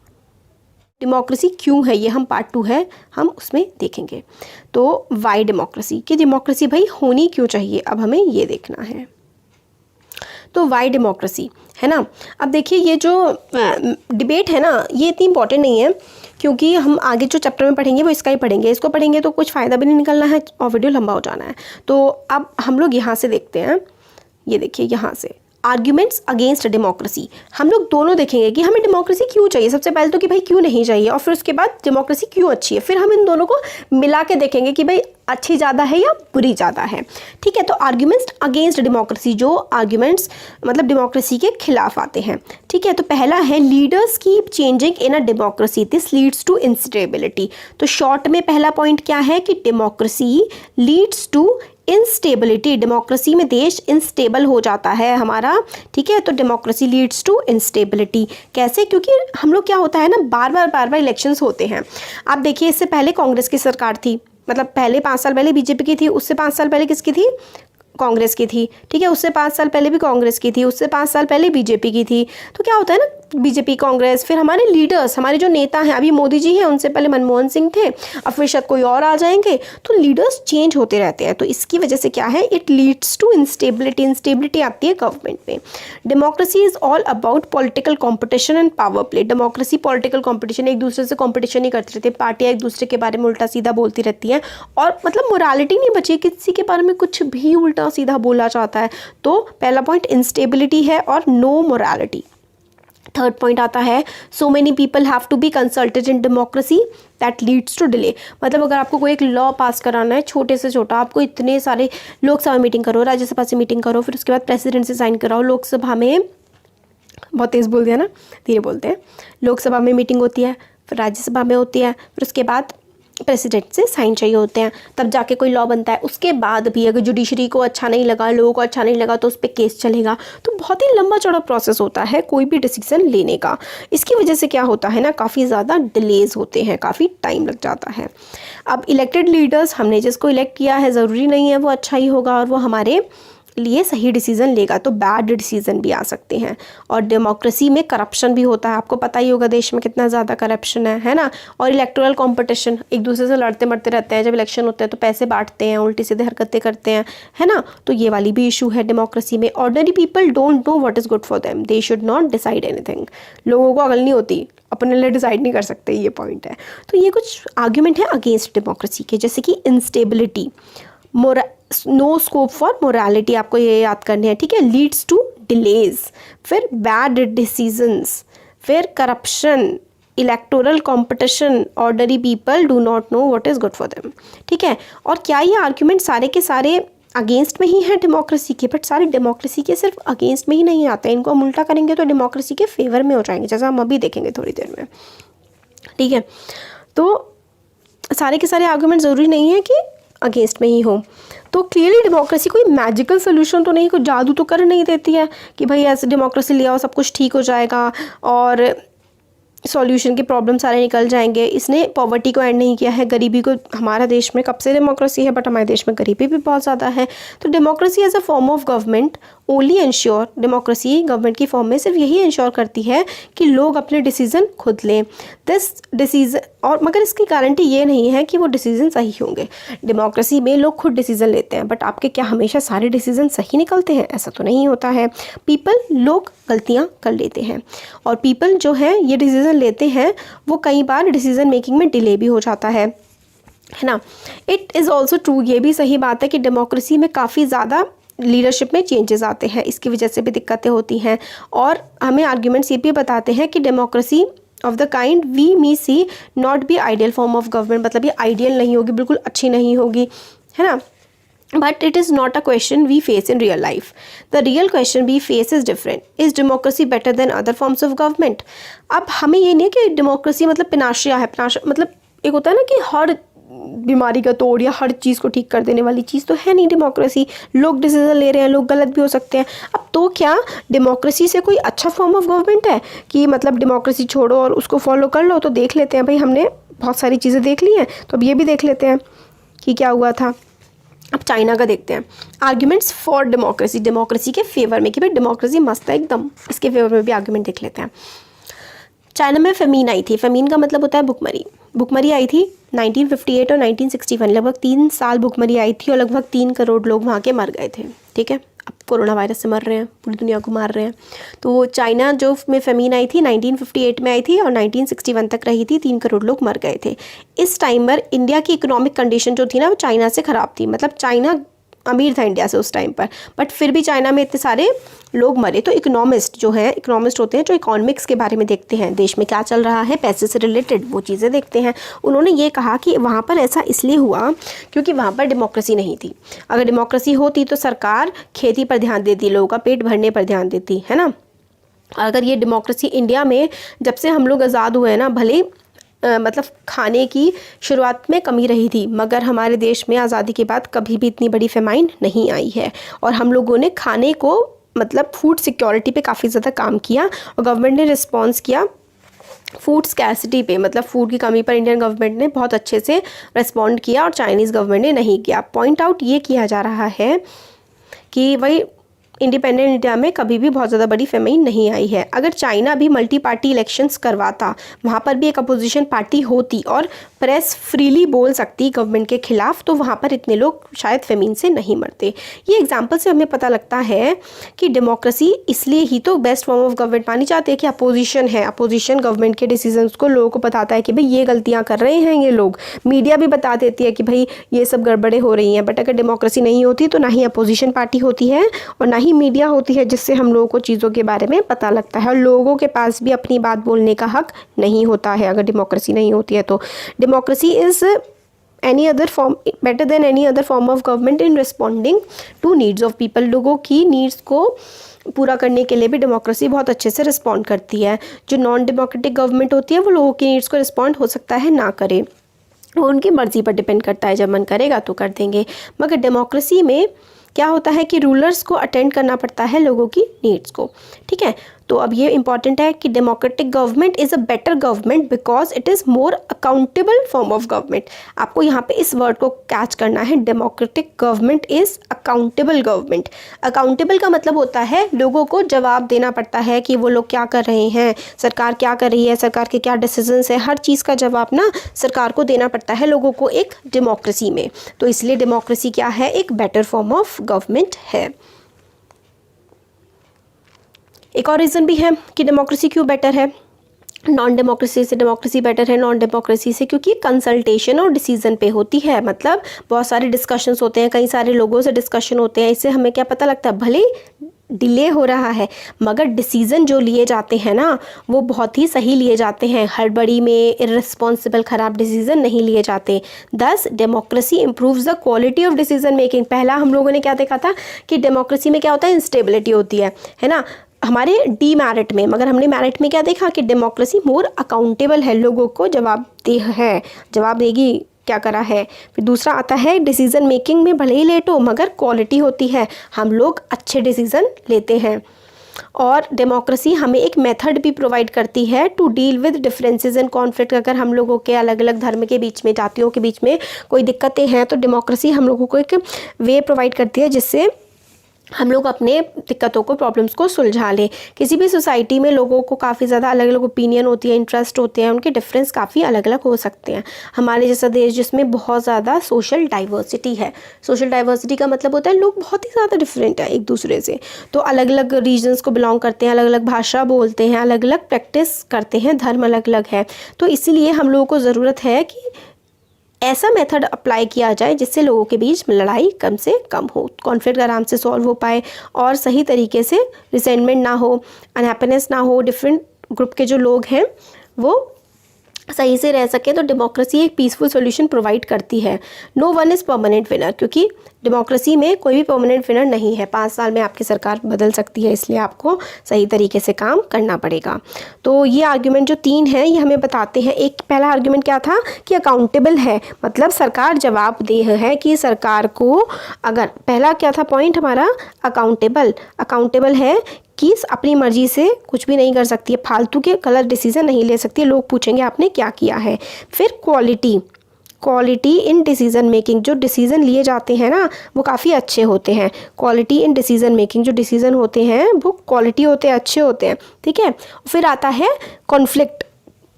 डेमोक्रेसी क्यों है ये हम पार्ट 2 है, हम उसमें देखेंगे। तो वाई डेमोक्रेसी कि डेमोक्रेसी भाई होनी क्यों चाहिए, अब हमें ये देखना है। तो वाई डेमोक्रेसी है ना। अब देखिए ये जो डिबेट है ना ये इतनी इंपॉर्टेंट नहीं है क्योंकि हम आगे जो चैप्टर में पढ़ेंगे वो इसका ही पढ़ेंगे, इसको पढ़ेंगे तो कुछ फ़ायदा भी नहीं निकलना है और वीडियो लंबा हो जाना है। तो अब हम लोग यहाँ से देखते हैं, ये देखिए यहाँ से आर्ग्यूमेंट्स अगेंस्ट डेमोक्रेसी। हम लोग दोनों देखेंगे कि हमें डेमोक्रेसी क्यों चाहिए, सबसे पहले तो कि भाई क्यों नहीं चाहिए, और फिर उसके बाद डेमोक्रेसी क्यों अच्छी है, फिर हम इन दोनों को मिला के देखेंगे कि भाई अच्छी ज़्यादा है या बुरी ज़्यादा है, ठीक है। तो आर्ग्यूमेंट्स अगेंस्ट डेमोक्रेसी, जो आर्ग्यूमेंट्स मतलब डेमोक्रेसी के खिलाफ आते हैं, ठीक है। तो पहला है leaders keep changing in a democracy, this leads to instability. तो शॉर्ट में पहला पॉइंट क्या है कि democracy leads to instability, democracy में देश इंस्टेबल हो जाता है हमारा, ठीक है। तो डेमोक्रेसी लीड्स टू इंस्टेबिलिटी कैसे? क्योंकि हम लोग क्या होता है ना बार बार इलेक्शंस होते हैं। आप देखिए इससे पहले कांग्रेस की सरकार थी, मतलब पहले 5 साल पहले बीजेपी की थी, उससे 5 साल पहले किसकी थी? कांग्रेस की थी, ठीक है। उससे 5 साल पहले भी कांग्रेस की थी, उससे 5 साल पहले बीजेपी की थी। तो क्या होता है ना बीजेपी कांग्रेस, फिर हमारे लीडर्स, हमारे जो नेता हैं, अभी मोदी जी हैं, उनसे पहले मनमोहन सिंह थे, अब फिर शायद कोई और आ जाएंगे, तो लीडर्स चेंज होते रहते हैं। तो इसकी वजह से क्या है, it leads to instability, instability आती है गवर्नमेंट में। Democracy is all about political competition and power play. Democracy political competition, एक दूसरे से कॉम्पिटिशन ही करती रहती है, पार्टियाँ एक दूसरे के बारे में उल्टा सीधा बोलती रहती हैं और मतलब मोरालिटी नहीं बची, किसी के बारे में कुछ भी उल्टा सीधा बोला जाता है। तो पहला पॉइंट इंस्टेबिलिटी है और नो मोरालिटी। थर्ड पॉइंट आता है so many people have to be consulted in democracy that leads to delay. मतलब अगर आपको कोई एक लॉ पास कराना है, छोटे से छोटा, आपको इतने सारे लोकसभा मीटिंग करो, राज्यसभा से मीटिंग करो, फिर उसके बाद प्रेसिडेंट से साइन कराओ, लोकसभा में बहुत तेज़ बोल दिया ना, धीरे बोलते हैं, लोकसभा में मीटिंग होती है, फिर राज्यसभा में होती है, फिर उसके बाद प्रेसिडेंट से साइन चाहिए होते हैं, तब जाके कोई लॉ बनता है। उसके बाद भी अगर जुडिशरी को अच्छा नहीं लगा, लोगों को अच्छा नहीं लगा, तो उस पर केस चलेगा। तो बहुत ही लंबा चौड़ा प्रोसेस होता है कोई भी डिसीजन लेने का। इसकी वजह से क्या होता है ना, काफ़ी ज़्यादा डिलेज होते हैं, काफ़ी टाइम लग जाता है। अब इलेक्टेड लीडर्स, हमने जिसको इलेक्ट किया है, ज़रूरी नहीं है वो अच्छा ही होगा और वो हमारे लिए सही डिसीज़न लेगा, तो बैड डिसीज़न भी आ सकते हैं। और डेमोक्रेसी में करप्शन भी होता है, आपको पता ही होगा देश में कितना ज़्यादा करप्शन है ना। और इलेक्टोरल कंपटीशन, एक दूसरे से लड़ते मरते रहते हैं, जब इलेक्शन होते हैं तो पैसे बांटते हैं, उल्टी सीधे हरकतें करते हैं, है ना। तो ये वाली भी इशू है डेमोक्रेसी में। Ordinary people don't know what is good for them, they should not decide anything. लोगों को अकल नहीं होती, अपने लिए डिसाइड नहीं कर सकते, ये पॉइंट है। तो ये कुछ आर्ग्यूमेंट है अगेंस्ट डेमोक्रेसी के, जैसे कि instability, no scope for morality, आपको ये याद करने हैं, ठीक है, लीड्स टू डिलेज, फिर बैड डिसीजंस, फिर corruption, electoral competition, ordinary people do not know what is good for them, ठीक है। और क्या ये आर्ग्यूमेंट सारे के सारे अगेंस्ट में ही हैं डेमोक्रेसी के? बट सारे डेमोक्रेसी के सिर्फ अगेंस्ट में ही नहीं आते हैं, इनको हम उल्टा करेंगे तो डेमोक्रेसी के फेवर में हो जाएंगे, जैसा हम अभी देखेंगे थोड़ी देर में, ठीक है। तो सारे के सारे आर्ग्यूमेंट ज़रूरी नहीं है कि अगेंस्ट में ही हो। तो क्लियरली डेमोक्रेसी कोई मैजिकल सोल्यूशन तो नहीं, कोई जादू तो कर नहीं देती है कि भाई ऐसे डेमोक्रेसी ले आओ सब कुछ ठीक हो जाएगा और सॉल्यूशन के प्रॉब्लम सारे निकल जाएंगे। इसने पॉवर्टी को एंड नहीं किया है, गरीबी को, हमारा देश में कब से डेमोक्रेसी है बट हमारे देश में गरीबी भी बहुत ज़्यादा है। तो democracy as a form of government only ensure, democracy government की फॉर्म में सिर्फ यही इंश्योर करती है कि लोग अपने डिसीज़न खुद लें, दिस डिसीज़न, और मगर इसकी गारंटी ये नहीं है कि वो डिसीज़न सही होंगे। डेमोक्रेसी में लोग खुद डिसीज़न लेते हैं बट आपके क्या हमेशा सारे डिसीज़न सही निकलते हैं? ऐसा तो नहीं होता है। लोग गलतियाँ कर लेते हैं और पीपल जो है ये डिसीज़न लेते हैं, वो कई बार डिसीज़न मेकिंग में डिले भी हो जाता है ना। इट इज़ ऑल्सो ट्रू, ये भी सही बात है कि डेमोक्रेसी में काफ़ी ज़्यादा लीडरशिप में चेंजेस आते हैं, इसकी वजह से भी दिक्कतें होती हैं। और हमें आर्ग्यूमेंट्स ये भी बताते हैं कि democracy of the kind we may see not be ideal form of government, मतलब ये आइडियल नहीं होगी, बिल्कुल अच्छी नहीं होगी, है ना। But it is not a question we face in real life, the real question we face is different, is democracy better than other forms of government. अब हमें ये नहीं है कि डेमोक्रेसी मतलब पिनाशिया है, मतलब एक होता है ना कि हर बीमारी का तोड़ या हर चीज़ को ठीक कर देने वाली चीज़ तो है नहीं डेमोक्रेसी। लोग डिसीजन ले रहे हैं, लोग गलत भी हो सकते हैं। अब तो क्या डेमोक्रेसी से कोई अच्छा फॉर्म ऑफ गवर्नमेंट है कि मतलब डेमोक्रेसी छोड़ो और उसको फॉलो कर लो? तो देख लेते हैं भाई, हमने बहुत सारी चीज़ें देख ली हैं तो अब ये भी देख लेते हैं कि क्या हुआ था। अब चाइना का देखते हैं, आर्ग्यूमेंट्स फॉर डेमोक्रेसी, डेमोक्रेसी के फेवर में कि भाई डेमोक्रेसी मस्त है एकदम, इसके फेवर में भी आर्ग्यूमेंट देख लेते हैं। चाइना में फेमीन आई थी, फेमीन का मतलब होता है भुखमरी। भुखमरी आई थी 1958 और 1961, लगभग 3 साल भुखमरी आई थी और लगभग 3 करोड़ लोग वहाँ के मर गए थे, ठीक है। अब कोरोना वायरस से मर रहे हैं, पूरी दुनिया को मार रहे हैं। तो चाइना जो में फेमीन आई थी 1958 में आई थी और 1961 तक रही थी, 3 करोड़ लोग मर गए थे। इस टाइम पर इंडिया की इकोनॉमिक कंडीशन जो थी ना वो चाइना से ख़राब थी, मतलब चाइना अमीर था इंडिया से उस टाइम पर, बट फिर भी चाइना में इतने सारे लोग मरे। तो इकोनॉमिस्ट जो हैं, इकोनॉमिस्ट होते हैं जो इकोनॉमिक्स के बारे में देखते हैं, देश में क्या चल रहा है, पैसे से रिलेटेड वो चीज़ें देखते हैं। उन्होंने ये कहा कि वहाँ पर ऐसा इसलिए हुआ क्योंकि वहाँ पर डेमोक्रेसी नहीं थी। अगर डेमोक्रेसी होती तो सरकार खेती पर ध्यान देती, लोगों का पेट भरने पर ध्यान देती, है ना। अगर ये डेमोक्रेसी इंडिया में जब से हम लोग आज़ाद हुए हैं ना, भले मतलब खाने की शुरुआत में कमी रही थी, मगर हमारे देश में आज़ादी के बाद कभी भी इतनी बड़ी फेमाइन नहीं आई है और हम लोगों ने खाने को मतलब फूड सिक्योरिटी पे काफ़ी ज़्यादा काम किया और गवर्नमेंट ने रिस्पॉन्स किया फूड स्कैर्सिटी पे, मतलब फूड की कमी पर इंडियन गवर्नमेंट ने बहुत अच्छे से रिस्पॉन्ड किया और चाइनीज़ गवर्नमेंट ने नहीं किया। पॉइंट आउट ये किया जा रहा है कि भाई इंडिपेंडेंट इंडिया में कभी भी बहुत ज़्यादा बड़ी फेमाइन नहीं आई है। अगर चाइना भी मल्टी पार्टी इलेक्शंस करवाता, वहाँ पर भी एक अपोजिशन पार्टी होती और प्रेस फ्रीली बोल सकती गवर्नमेंट के खिलाफ, तो वहाँ पर इतने लोग शायद फेमीन से नहीं मरते। ये एग्जांपल से हमें पता लगता है कि डेमोक्रेसी इसलिए ही तो बेस्ट फॉर्म ऑफ गवर्नमेंट मानी जाती है कि अपोजिशन है, अपोजिशन गवर्नमेंट के डिसीजंस को लोगों को बताता है कि भाई ये गलतियाँ कर रहे हैं ये लोग, मीडिया भी बता देती है कि भाई ये सब गड़बड़े हो रही हैं। बट अगर डेमोक्रेसी नहीं होती तो ना ही अपोजिशन पार्टी होती है और ना ही मीडिया होती है जिससे हम लोगों को चीज़ों के बारे में पता लगता है और लोगों के पास भी अपनी बात बोलने का हक नहीं होता है अगर डेमोक्रेसी नहीं होती है। तो democracy is any other form better than any other form of government in responding to needs of people. लोगों की नीड्स को पूरा करने के लिए भी डेमोक्रेसी बहुत अच्छे से रिस्पॉन्ड करती है। जो नॉन डेमोक्रेटिक गवर्नमेंट होती है वो लोगों की नीड्स को रिस्पॉन्ड हो सकता है ना करे। वो उनकी मर्ज़ी पर डिपेंड करता है, जब मन करेगा तो कर देंगे। मगर डेमोक्रेसी में क्या होता है कि रूलर्स को अटेंड करना पड़ता है लोगों की नीड्स को, ठीक है। तो अब ये इंपॉर्टेंट है कि democratic government is a better government because it is more accountable form of government. आपको यहाँ पे इस वर्ड को कैच करना है, democratic government is accountable government. Accountable का मतलब होता है लोगों को जवाब देना पड़ता है कि वो लोग क्या कर रहे हैं, सरकार क्या कर रही है, सरकार के क्या डिसीजंस है, हर चीज़ का जवाब ना सरकार को देना पड़ता है लोगों को एक डेमोक्रेसी में। तो इसलिए डेमोक्रेसी क्या है, एक बेटर फॉर्म ऑफ गवर्नमेंट है। एक और रीज़न भी है कि डेमोक्रेसी क्यों बेटर है नॉन डेमोक्रेसी से। डेमोक्रेसी बेटर है नॉन डेमोक्रेसी से क्योंकि कंसल्टेशन और डिसीजन पे होती है। मतलब बहुत सारे डिस्कशंस होते हैं, कई सारे लोगों से डिस्कशन होते हैं, इससे हमें क्या पता लगता है, भले डिले हो रहा है मगर डिसीज़न जो लिए जाते हैं ना वो बहुत ही सही लिए जाते हैं, हड़बड़ी में इररिस्पॉन्सिबल ख़राब डिसीज़न नहीं लिए जाते। दस democracy improves the quality of decision making. पहला हम लोगों ने क्या देखा था कि डेमोक्रेसी में क्या होता है, इंस्टेबिलिटी होती है ना, हमारे डीमेरिट में। मगर हमने मेरिट में क्या देखा कि डेमोक्रेसी मोर अकाउंटेबल है, लोगों को जवाबदेह है, जवाब देगी क्या करा है। फिर दूसरा आता है डिसीज़न मेकिंग में भले ही लेट हो मगर क्वालिटी होती है, हम लोग अच्छे डिसीज़न लेते हैं। और डेमोक्रेसी हमें एक मेथड भी प्रोवाइड करती है to deal with differences and conflict. अगर हम लोगों के अलग अलग धर्म के बीच में, जातियों के बीच में कोई दिक्कतें हैं तो डेमोक्रेसी हम लोगों को एक वे प्रोवाइड करती है जिससे हम लोग अपने दिक्कतों को, प्रॉब्लम्स को सुलझा लें। किसी भी सोसाइटी में लोगों को काफ़ी ज़्यादा अलग अलग ओपिनियन होती है, इंटरेस्ट होते हैं, उनके डिफरेंस काफ़ी अलग अलग हो सकते हैं। हमारे जैसा देश जिसमें बहुत ज़्यादा सोशल डाइवर्सिटी है, सोशल डाइवर्सिटी का मतलब होता है लोग बहुत ही ज़्यादा डिफरेंट है एक दूसरे से, तो अलग अलग रीजन्स को बिलोंग करते हैं, अलग अलग भाषा बोलते हैं, अलग अलग प्रैक्टिस करते हैं, धर्म अलग अलग है। तो इसीलिए हम लोगों को ज़रूरत है कि ऐसा मेथड अप्लाई किया जाए जिससे लोगों के बीच लड़ाई कम से कम हो, कॉन्फ्लिक्ट आराम से सॉल्व हो पाए और सही तरीके से रिसेंटमेंट ना हो, अनहैप्पीनेस ना हो, डिफरेंट ग्रुप के जो लोग हैं वो सही से रह सके। तो डेमोक्रेसी एक पीसफुल सॉल्यूशन प्रोवाइड करती है। No one is permanent winner, क्योंकि डेमोक्रेसी में कोई भी परमानेंट विनर नहीं है। 5 साल में आपकी सरकार बदल सकती है, इसलिए आपको सही तरीके से काम करना पड़ेगा। तो ये आर्ग्यूमेंट जो 3 हैं ये हमें बताते हैं। एक पहला आर्ग्यूमेंट क्या था कि अकाउंटेबल है, मतलब सरकार जवाबदेह है कि सरकार को, अगर पहला क्या था पॉइंट हमारा, अकाउंटेबल है कि अपनी मर्जी से कुछ भी नहीं कर सकती है, फालतू के गलत डिसीजन नहीं ले सकती है, लोग पूछेंगे आपने क्या किया है। फिर क्वालिटी इन डिसीज़न मेकिंग, जो डिसीज़न लिए जाते हैं ना वो काफ़ी अच्छे होते हैं। क्वालिटी इन डिसीज़न मेकिंग, जो डिसीज़न होते हैं वो क्वालिटी होते हैं, अच्छे होते हैं, ठीक है। फिर आता है कॉन्फ्लिक्ट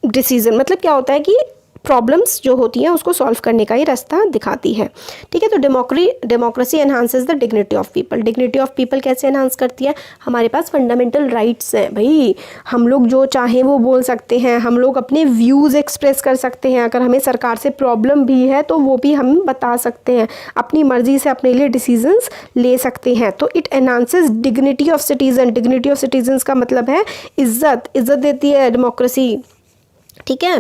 डिसीज़न, मतलब क्या होता है कि प्रॉब्लम्स जो होती हैं उसको सॉल्व करने का ही रास्ता दिखाती है, ठीक है। तो democracy enhances the dignity of people. Dignity of people कैसे एनहांस करती है, हमारे पास फंडामेंटल राइट्स हैं भाई, हम लोग जो चाहें वो बोल सकते हैं, हम लोग अपने व्यूज़ एक्सप्रेस कर सकते हैं, अगर हमें सरकार से प्रॉब्लम भी है तो वो भी हम बता सकते हैं, अपनी मर्जी से अपने लिए डिसीजंस ले सकते हैं। तो it enhances dignity of citizen. Dignity of citizens का मतलब है इज्जत देती है डेमोक्रेसी, ठीक है।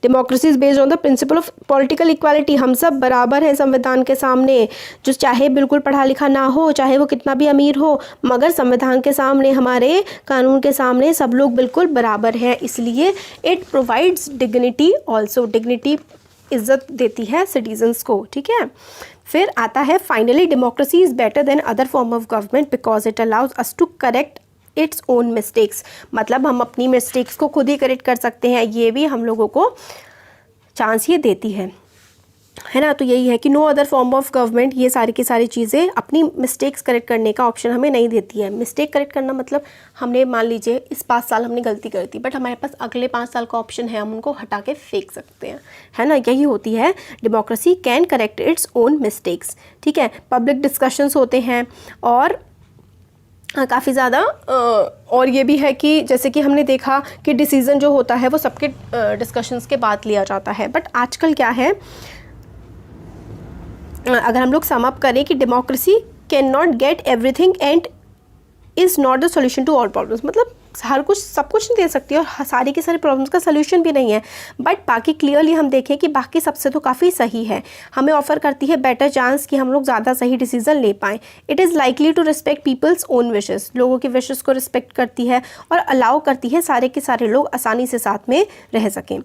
Democracy is based on the principle of political equality. हम सब बराबर हैं संविधान के सामने, जो चाहे बिल्कुल पढ़ा लिखा ना हो, चाहे वो कितना भी अमीर हो, मगर संविधान के सामने, हमारे कानून के सामने सब लोग बिल्कुल बराबर हैं। इसलिए it provides dignity also, dignity इज्जत देती है सिटीजन्स को, ठीक है। फिर आता है finally democracy is better than other form of government because it allows us to correct its own mistakes. मतलब हम अपनी मिस्टेक्स को खुद ही करेक्ट कर सकते हैं, ये भी हम लोगों को चांस ये देती है ना। तो यही है कि no other form of government ये सारी की सारी चीज़ें अपनी मिस्टेक्स करेक्ट करने का ऑप्शन हमें नहीं देती है। मिस्टेक करेक्ट करना मतलब हमने, मान लीजिए इस 5 साल हमने गलती कर दी, बट हमारे पास अगले 5 साल का ऑप्शन है, हम उनको हटा के फेंक सकते हैं, है ना। यही होती है democracy can correct its own mistakes, ठीक है। पब्लिक डिस्कशंस होते हैं और काफ़ी ज़्यादा, और ये भी है कि जैसे कि हमने देखा कि डिसीज़न जो होता है वो सबके डिस्कशंस के बाद लिया जाता है। बट आजकल क्या है, अगर हम लोग सम अप करें कि democracy can not get everything and is not the solution to all problems. मतलब हर कुछ सब कुछ नहीं दे सकती और सारी के सारे प्रॉब्लम्स का सॉल्यूशन भी नहीं है, बट बाकी क्लियरली हम देखें कि बाकी सबसे तो काफ़ी सही है, हमें ऑफर करती है बेटर चांस कि हम लोग ज़्यादा सही डिसीजन ले पाएँ। It is likely to respect people's own wishes, लोगों के विशेस को रिस्पेक्ट करती है और अलाउ करती है सारे के सारे लोग आसानी से साथ में रह सकें।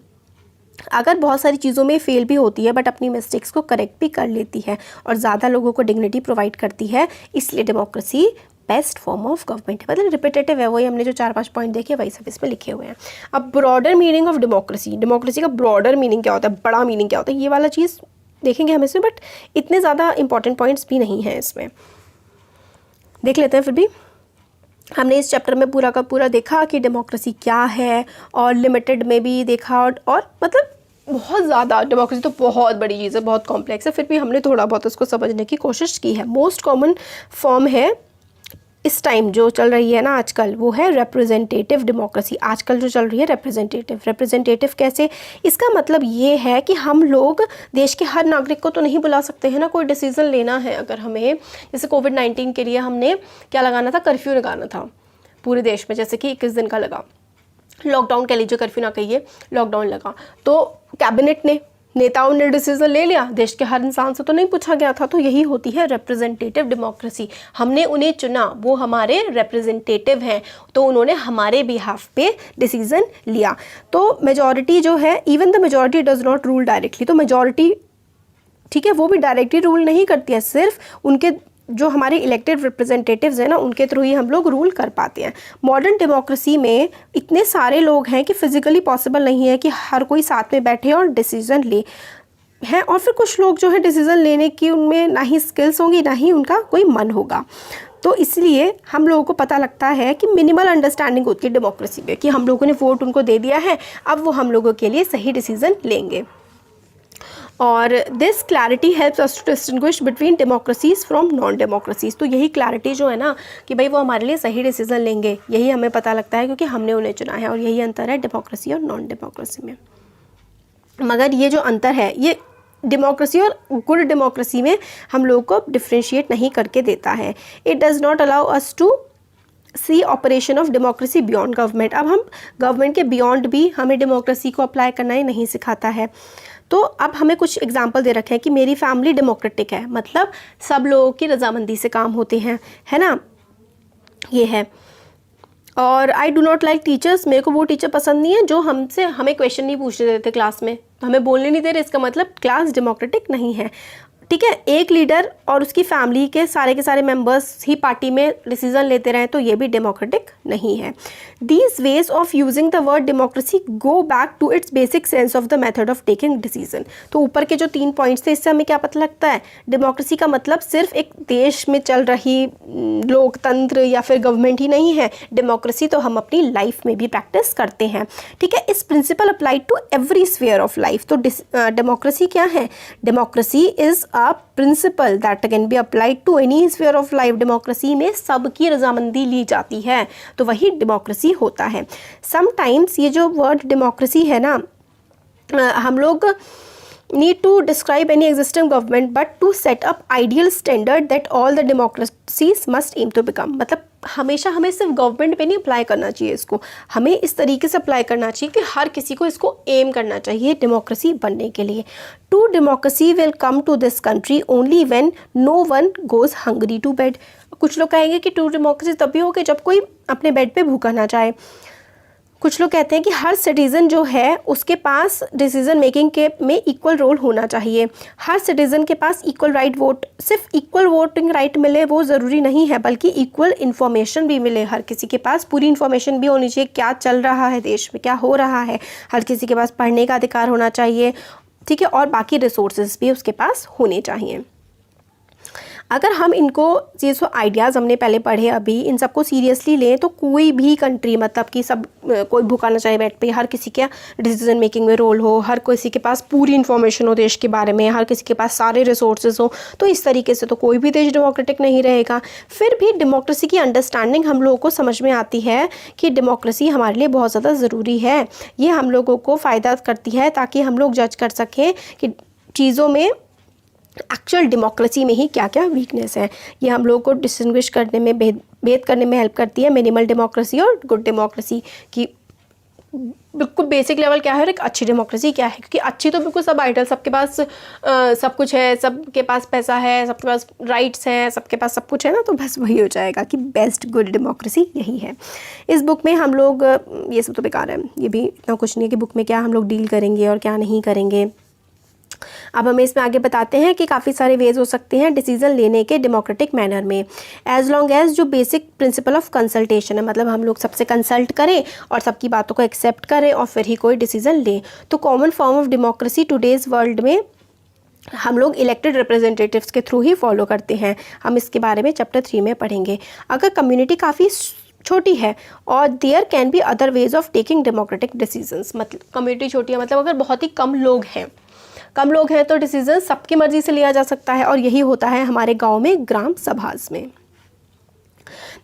अगर बहुत सारी चीज़ों में फेल भी होती है बट अपनी मिस्टेक्स को करेक्ट भी कर लेती है और ज़्यादा लोगों को डिग्निटी प्रोवाइड करती है, इसलिए democracy best form of government है। मतलब रिपीटेटिव है, वही हमने जो 4-5 पॉइंट देखे वही सब इसमें लिखे हुए हैं। अब broader meaning of democracy, democracy का ब्रॉडर मीनिंग क्या होता है, बड़ा मीनिंग क्या होता है, ये वाला चीज़ देखेंगे हम इसमें, बट इतने ज़्यादा इंपॉर्टेंट पॉइंट्स भी नहीं हैं इसमें, देख लेते हैं। फिर भी हमने इस चैप्टर में पूरा का पूरा देखा कि डेमोक्रेसी क्या है, और लिमिटेड में भी देखा, और मतलब बहुत ज़्यादा डेमोक्रेसी तो बहुत बड़ी चीज़ है, बहुत कॉम्प्लेक्स है, फिर भी हमने थोड़ा बहुत उसको समझने की कोशिश की है। मोस्ट कॉमन फॉर्म है इस टाइम जो चल रही है ना आजकल, वो है रिप्रेजेंटेटिव डेमोक्रेसी। आजकल जो चल रही है रिप्रेजेंटेटिव कैसे, इसका मतलब ये है कि हम लोग देश के हर नागरिक को तो नहीं बुला सकते हैं ना, कोई डिसीज़न लेना है अगर हमें, जैसे कोविड-19 के लिए हमने क्या लगाना था, कर्फ्यू लगाना था पूरे देश में, जैसे कि 21 दिन का लगा, लॉकडाउन कह लीजिए, कर्फ्यू ना कहिए, लॉकडाउन लगा, तो कैबिनेट ने, नेताओं ने डिसीजन ले लिया, देश के हर इंसान से तो नहीं पूछा गया था। तो यही होती है रिप्रेजेंटेटिव डेमोक्रेसी, हमने उन्हें चुना, वो हमारे रिप्रेजेंटेटिव हैं, तो उन्होंने हमारे बिहाफ पे डिसीजन लिया। तो मेजॉरिटी जो है, even the majority does not rule directly, तो मेजॉरिटी ठीक है वो भी डायरेक्टली रूल नहीं करती है, सिर्फ उनके जो हमारे इलेक्टेड रिप्रेजेंटेटिव्स हैं ना, उनके थ्रू ही हम लोग रूल कर पाते हैं। मॉडर्न डेमोक्रेसी में इतने सारे लोग हैं कि फिजिकली पॉसिबल नहीं है कि हर कोई साथ में बैठे और डिसीजन ले हैं, और फिर कुछ लोग जो है डिसीजन लेने की उनमें ना ही स्किल्स होंगी ना ही उनका कोई मन होगा। तो इसलिए हम लोगों को पता लगता है कि मिनिमल अंडरस्टैंडिंग होती है डेमोक्रेसी में, कि हम लोगों ने वोट उनको दे दिया है, अब वो हम लोगों के लिए सही डिसीजन लेंगे। और this clarity helps us to distinguish between democracies from non democracies. तो यही क्लैरिटी जो है ना कि भाई वो हमारे लिए सही डिसीजन लेंगे, यही हमें पता लगता है क्योंकि हमने उन्हें चुना है, और यही अंतर है डेमोक्रेसी और नॉन डेमोक्रेसी में। मगर ये जो अंतर है ये डेमोक्रेसी और गुड डेमोक्रेसी में हम लोग को डिफ्रेंशिएट नहीं करके देता है। It does not allow us to see operation of democracy beyond government. अब हम गवर्नमेंट के बियॉन्ड भी हमें डेमोक्रेसी को अप्लाई करना ही नहीं सिखाता है। तो अब हमें कुछ एग्जाम्पल दे रखे हैं कि मेरी फैमिली डेमोक्रेटिक है, मतलब सब लोगों की रजामंदी से काम होते हैं, है ना, ये है। और I do not like teachers, मेरे को वो टीचर पसंद नहीं है जो हमें क्वेश्चन नहीं पूछने देते क्लास में, तो हमें बोलने नहीं दे रहे, इसका मतलब क्लास डेमोक्रेटिक नहीं है। ठीक है, एक लीडर और उसकी फैमिली के सारे मेंबर्स ही पार्टी में डिसीजन लेते रहे, तो ये भी डेमोक्रेटिक नहीं है। These ways of using the word democracy go back to its basic sense of the method of taking decision. तो ऊपर के जो 3 पॉइंट्स थे, इससे हमें क्या पता लगता है, डेमोक्रेसी का मतलब सिर्फ एक देश में चल रही लोकतंत्र या फिर गवर्नमेंट ही नहीं है, डेमोक्रेसी तो हम अपनी लाइफ में भी प्रैक्टिस करते हैं। ठीक है, इस principle applied to every sphere of life. तो डेमोक्रेसी क्या है, democracy is principle that can be applied to any sphere of life. Democracy में सबकी रजामंदी ली जाती है, तो वही डेमोक्रेसी होता है। समटाइम्स ये जो वर्ड डेमोक्रेसी है ना, हम लोग need to describe any existing government but to set up ideal standard that all the democracies must aim to become। मतलब हमेशा हमें सिर्फ गवर्नमेंट पे नहीं अप्लाई करना चाहिए इसको, हमें इस तरीके से अप्लाई करना चाहिए कि हर किसी को इसको एम करना चाहिए डेमोक्रेसी बनने के लिए। True democracy will come to this country only when no one goes hungry to bed. कुछ लोग कहेंगे कि टू डेमोक्रेसी तभी होगी जब कोई अपने बेड पे भूखा ना जाए। कुछ लोग कहते हैं कि हर सिटीज़न जो है उसके पास डिसीजन मेकिंग के में इक्वल रोल होना चाहिए, हर सिटीज़न के पास इक्वल राइट वोट, सिर्फ इक्वल वोटिंग राइट मिले वो ज़रूरी नहीं है, बल्कि इक्वल इन्फॉर्मेशन भी मिले, हर किसी के पास पूरी इन्फॉर्मेशन भी होनी चाहिए, क्या चल रहा है देश में, क्या हो रहा है, हर किसी के पास पढ़ने का अधिकार होना चाहिए। ठीक है, और बाकी रिसोर्सेज भी उसके पास होने चाहिए। अगर हम इनको ये जो आइडियाज़ हमने पहले पढ़े अभी इन सबको सीरियसली लें तो कोई भी कंट्री, मतलब कि सब कोई भूखा ना चाहे बैठ पे, हर किसी के डिसीजन मेकिंग में रोल हो, हर किसी के पास पूरी इन्फॉर्मेशन हो देश के बारे में, हर किसी के पास सारे रिसोर्सेज हो, तो इस तरीके से तो कोई भी देश डेमोक्रेटिक नहीं रहेगा। फिर भी डेमोक्रेसी की अंडरस्टैंडिंग हम लोगों को समझ में आती है कि डेमोक्रेसी हमारे लिए बहुत ज़्यादा ज़रूरी है, ये हम लोगों को फ़ायदा करती है ताकि हम लोग जज कर सकें कि चीज़ों में एक्चुअल डेमोक्रेसी में ही क्या क्या वीकनेस है। ये हम लोग को डिस्टिंग्विश करने में भेद करने में हेल्प करती है मिनिमल डेमोक्रेसी और गुड डेमोक्रेसी की बिल्कुल बेसिक लेवल क्या है और एक अच्छी डेमोक्रेसी क्या है, क्योंकि अच्छी तो बिल्कुल सब आइडल, सबके पास सब कुछ है, सबके पास पैसा है, सबके पास राइट्स हैं, सबके पास सब कुछ है ना, तो बस वही हो जाएगा कि बेस्ट गुड डेमोक्रेसी यही है। इस बुक में हम लोग, ये सब तो बेकार है, ये भी इतना कुछ नहीं है कि बुक में क्या हम लोग डील करेंगे और क्या नहीं करेंगे। अब हमें इसमें आगे बताते हैं कि काफ़ी सारे वेज हो सकते हैं डिसीजन लेने के डेमोक्रेटिक मैनर में, एज लॉन्ग एज जो बेसिक प्रिंसिपल ऑफ कंसल्टेशन है, मतलब हम लोग सबसे कंसल्ट करें और सबकी बातों को एक्सेप्ट करें और फिर ही कोई डिसीजन लें। तो common form of democracy today's world में हम लोग इलेक्टेड रिप्रेजेंटेटिव्स के थ्रू ही फॉलो करते हैं। हम इसके बारे में चैप्टर 3 में पढ़ेंगे। अगर कम्युनिटी काफ़ी छोटी है और there can be other ways of taking democratic decisions, मतलब कम्युनिटी छोटी है, मतलब अगर बहुत ही कम लोग हैं तो डिसीजन सबकी मर्जी से लिया जा सकता है, और यही होता है हमारे गांव में ग्राम सभाज में।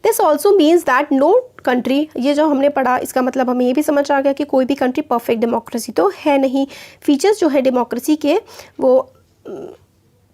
This also means that no country, ये जो हमने पढ़ा इसका मतलब हमें ये भी समझ आ गया कि कोई भी कंट्री परफेक्ट डेमोक्रेसी तो है नहीं। फीचर्स जो है डेमोक्रेसी के वो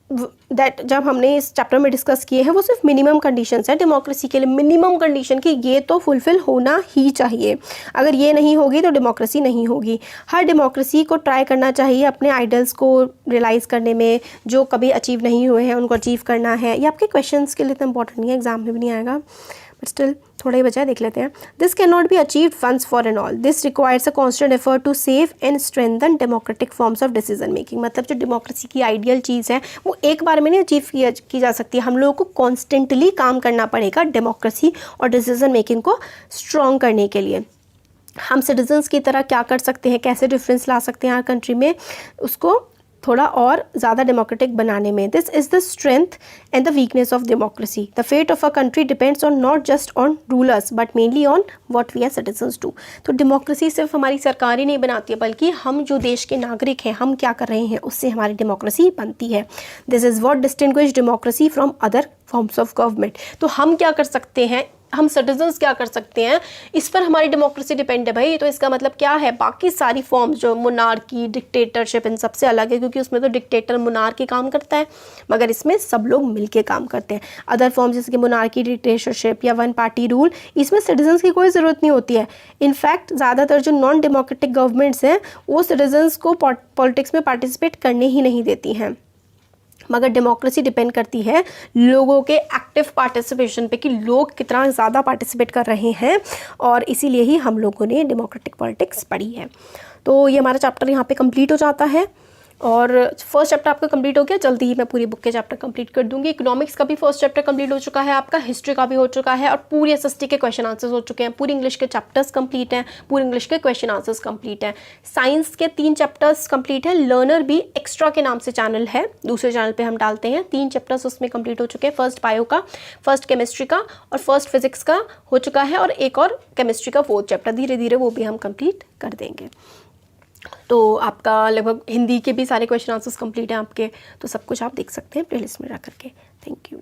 दैट जब हमने इस चैप्टर में डिस्कस किए हैं वो सिर्फ मिनिमम कंडीशंस है डेमोक्रेसी के लिए, मिनिमम कंडीशन कि ये तो फुलफिल होना ही चाहिए, अगर ये नहीं होगी तो डेमोक्रेसी नहीं होगी। हर डेमोक्रेसी को ट्राई करना चाहिए अपने आइडल्स को रियलाइज़ करने में, जो कभी अचीव नहीं हुए हैं उनको अचीव करना है। ये आपके क्वेश्चंस के लिए इतना इंपॉर्टेंट नहीं है, एग्जाम में भी नहीं आएगा, बट स्टिल थोड़ा ही बचा है, देख लेते हैं। This can not be achieved once for and all, this requires a constant effort to save and strengthen democratic forms of decision making. मतलब जो डेमोक्रेसी की आइडियल चीज़ है वो एक बार में नहीं अचीव की जा सकती है, हम लोगों को कॉन्स्टेंटली काम करना पड़ेगा डेमोक्रेसी और डिसीजन मेकिंग को स्ट्रॉन्ग करने के लिए। हम सिटीजन्स की तरह क्या कर सकते हैं, कैसे डिफरेंस ला सकते हैं हर कंट्री में, उसको थोड़ा और ज़्यादा डेमोक्रेटिक बनाने में। This is the strength and the weakness of democracy. The fate of a country depends on not just on rulers but mainly on what we are citizens do. तो डेमोक्रेसी सिर्फ हमारी सरकार ही नहीं बनाती है, बल्कि हम जो देश के नागरिक हैं हम क्या कर रहे हैं उससे हमारी डेमोक्रेसी बनती है। This is what distinguish democracy from other forms of government. तो हम क्या कर सकते हैं, हम सिटीजन्स क्या कर सकते हैं, इस पर हमारी डेमोक्रेसी डिपेंड है भाई। तो इसका मतलब क्या है, बाकी सारी फॉर्म्स जो मोनार्की, डिक्टेटरशिप, इन सबसे अलग है, क्योंकि उसमें तो डिक्टेटर मोनार्की काम करता है, मगर इसमें सब लोग मिलके काम करते हैं। अदर फॉर्म्स जैसे कि मोनार्की, डिक्टेटरशिप या वन पार्टी रूल, इसमें सिटीजन्स की कोई ज़रूरत नहीं होती है। इनफैक्ट ज़्यादातर जो नॉन डेमोक्रेटिक गवर्नमेंट्स हैं वो सिटीजन्स को पॉलिटिक्स में पार्टिसिपेट करने ही नहीं देती हैं। मगर डेमोक्रेसी डिपेंड करती है लोगों के एक्टिव पार्टिसिपेशन पे, कि लोग कितना ज़्यादा पार्टिसिपेट कर रहे हैं, और इसीलिए ही हम लोगों ने डेमोक्रेटिक पॉलिटिक्स पढ़ी है। तो ये हमारा चैप्टर यहाँ पे कंप्लीट हो जाता है, और फर्स्ट चैप्टर आपका कंप्लीट हो गया। जल्दी ही मैं पूरी बुक के चैप्टर कंप्लीट कर दूंगी। इकोनॉमिक्स का भी फर्स्ट चैप्टर कंप्लीट हो चुका है आपका, हिस्ट्री का भी हो चुका है, और पूरी एसएसटी के क्वेश्चन आंसर्स हो चुके हैं, पूरी इंग्लिश के चैप्टर्स कंप्लीट हैं, पूरी इंग्लिश के क्वेश्चन आंसर्स कंप्लीट हैं। साइंस के 3 चैप्टर्स कंप्लीट हैं। लर्नर भी एक्स्ट्रा के नाम से चैनल है, दूसरे चैनल पर हम डालते हैं, 3 चैप्टर्स उसमें कंप्लीट हो चुके हैं। फर्स्ट बायो का, फर्स्ट केमिस्ट्री का और फर्स्ट फिजिक्स का हो चुका है, और एक और केमिस्ट्री का 4th चैप्टर, धीरे धीरे वो भी हम कंप्लीट कर देंगे। तो आपका लगभग हिंदी के भी सारे क्वेश्चन आंसर्स कंप्लीट हैं आपके, तो सब कुछ आप देख सकते हैं प्लेलिस्ट में जा करके। Thank you.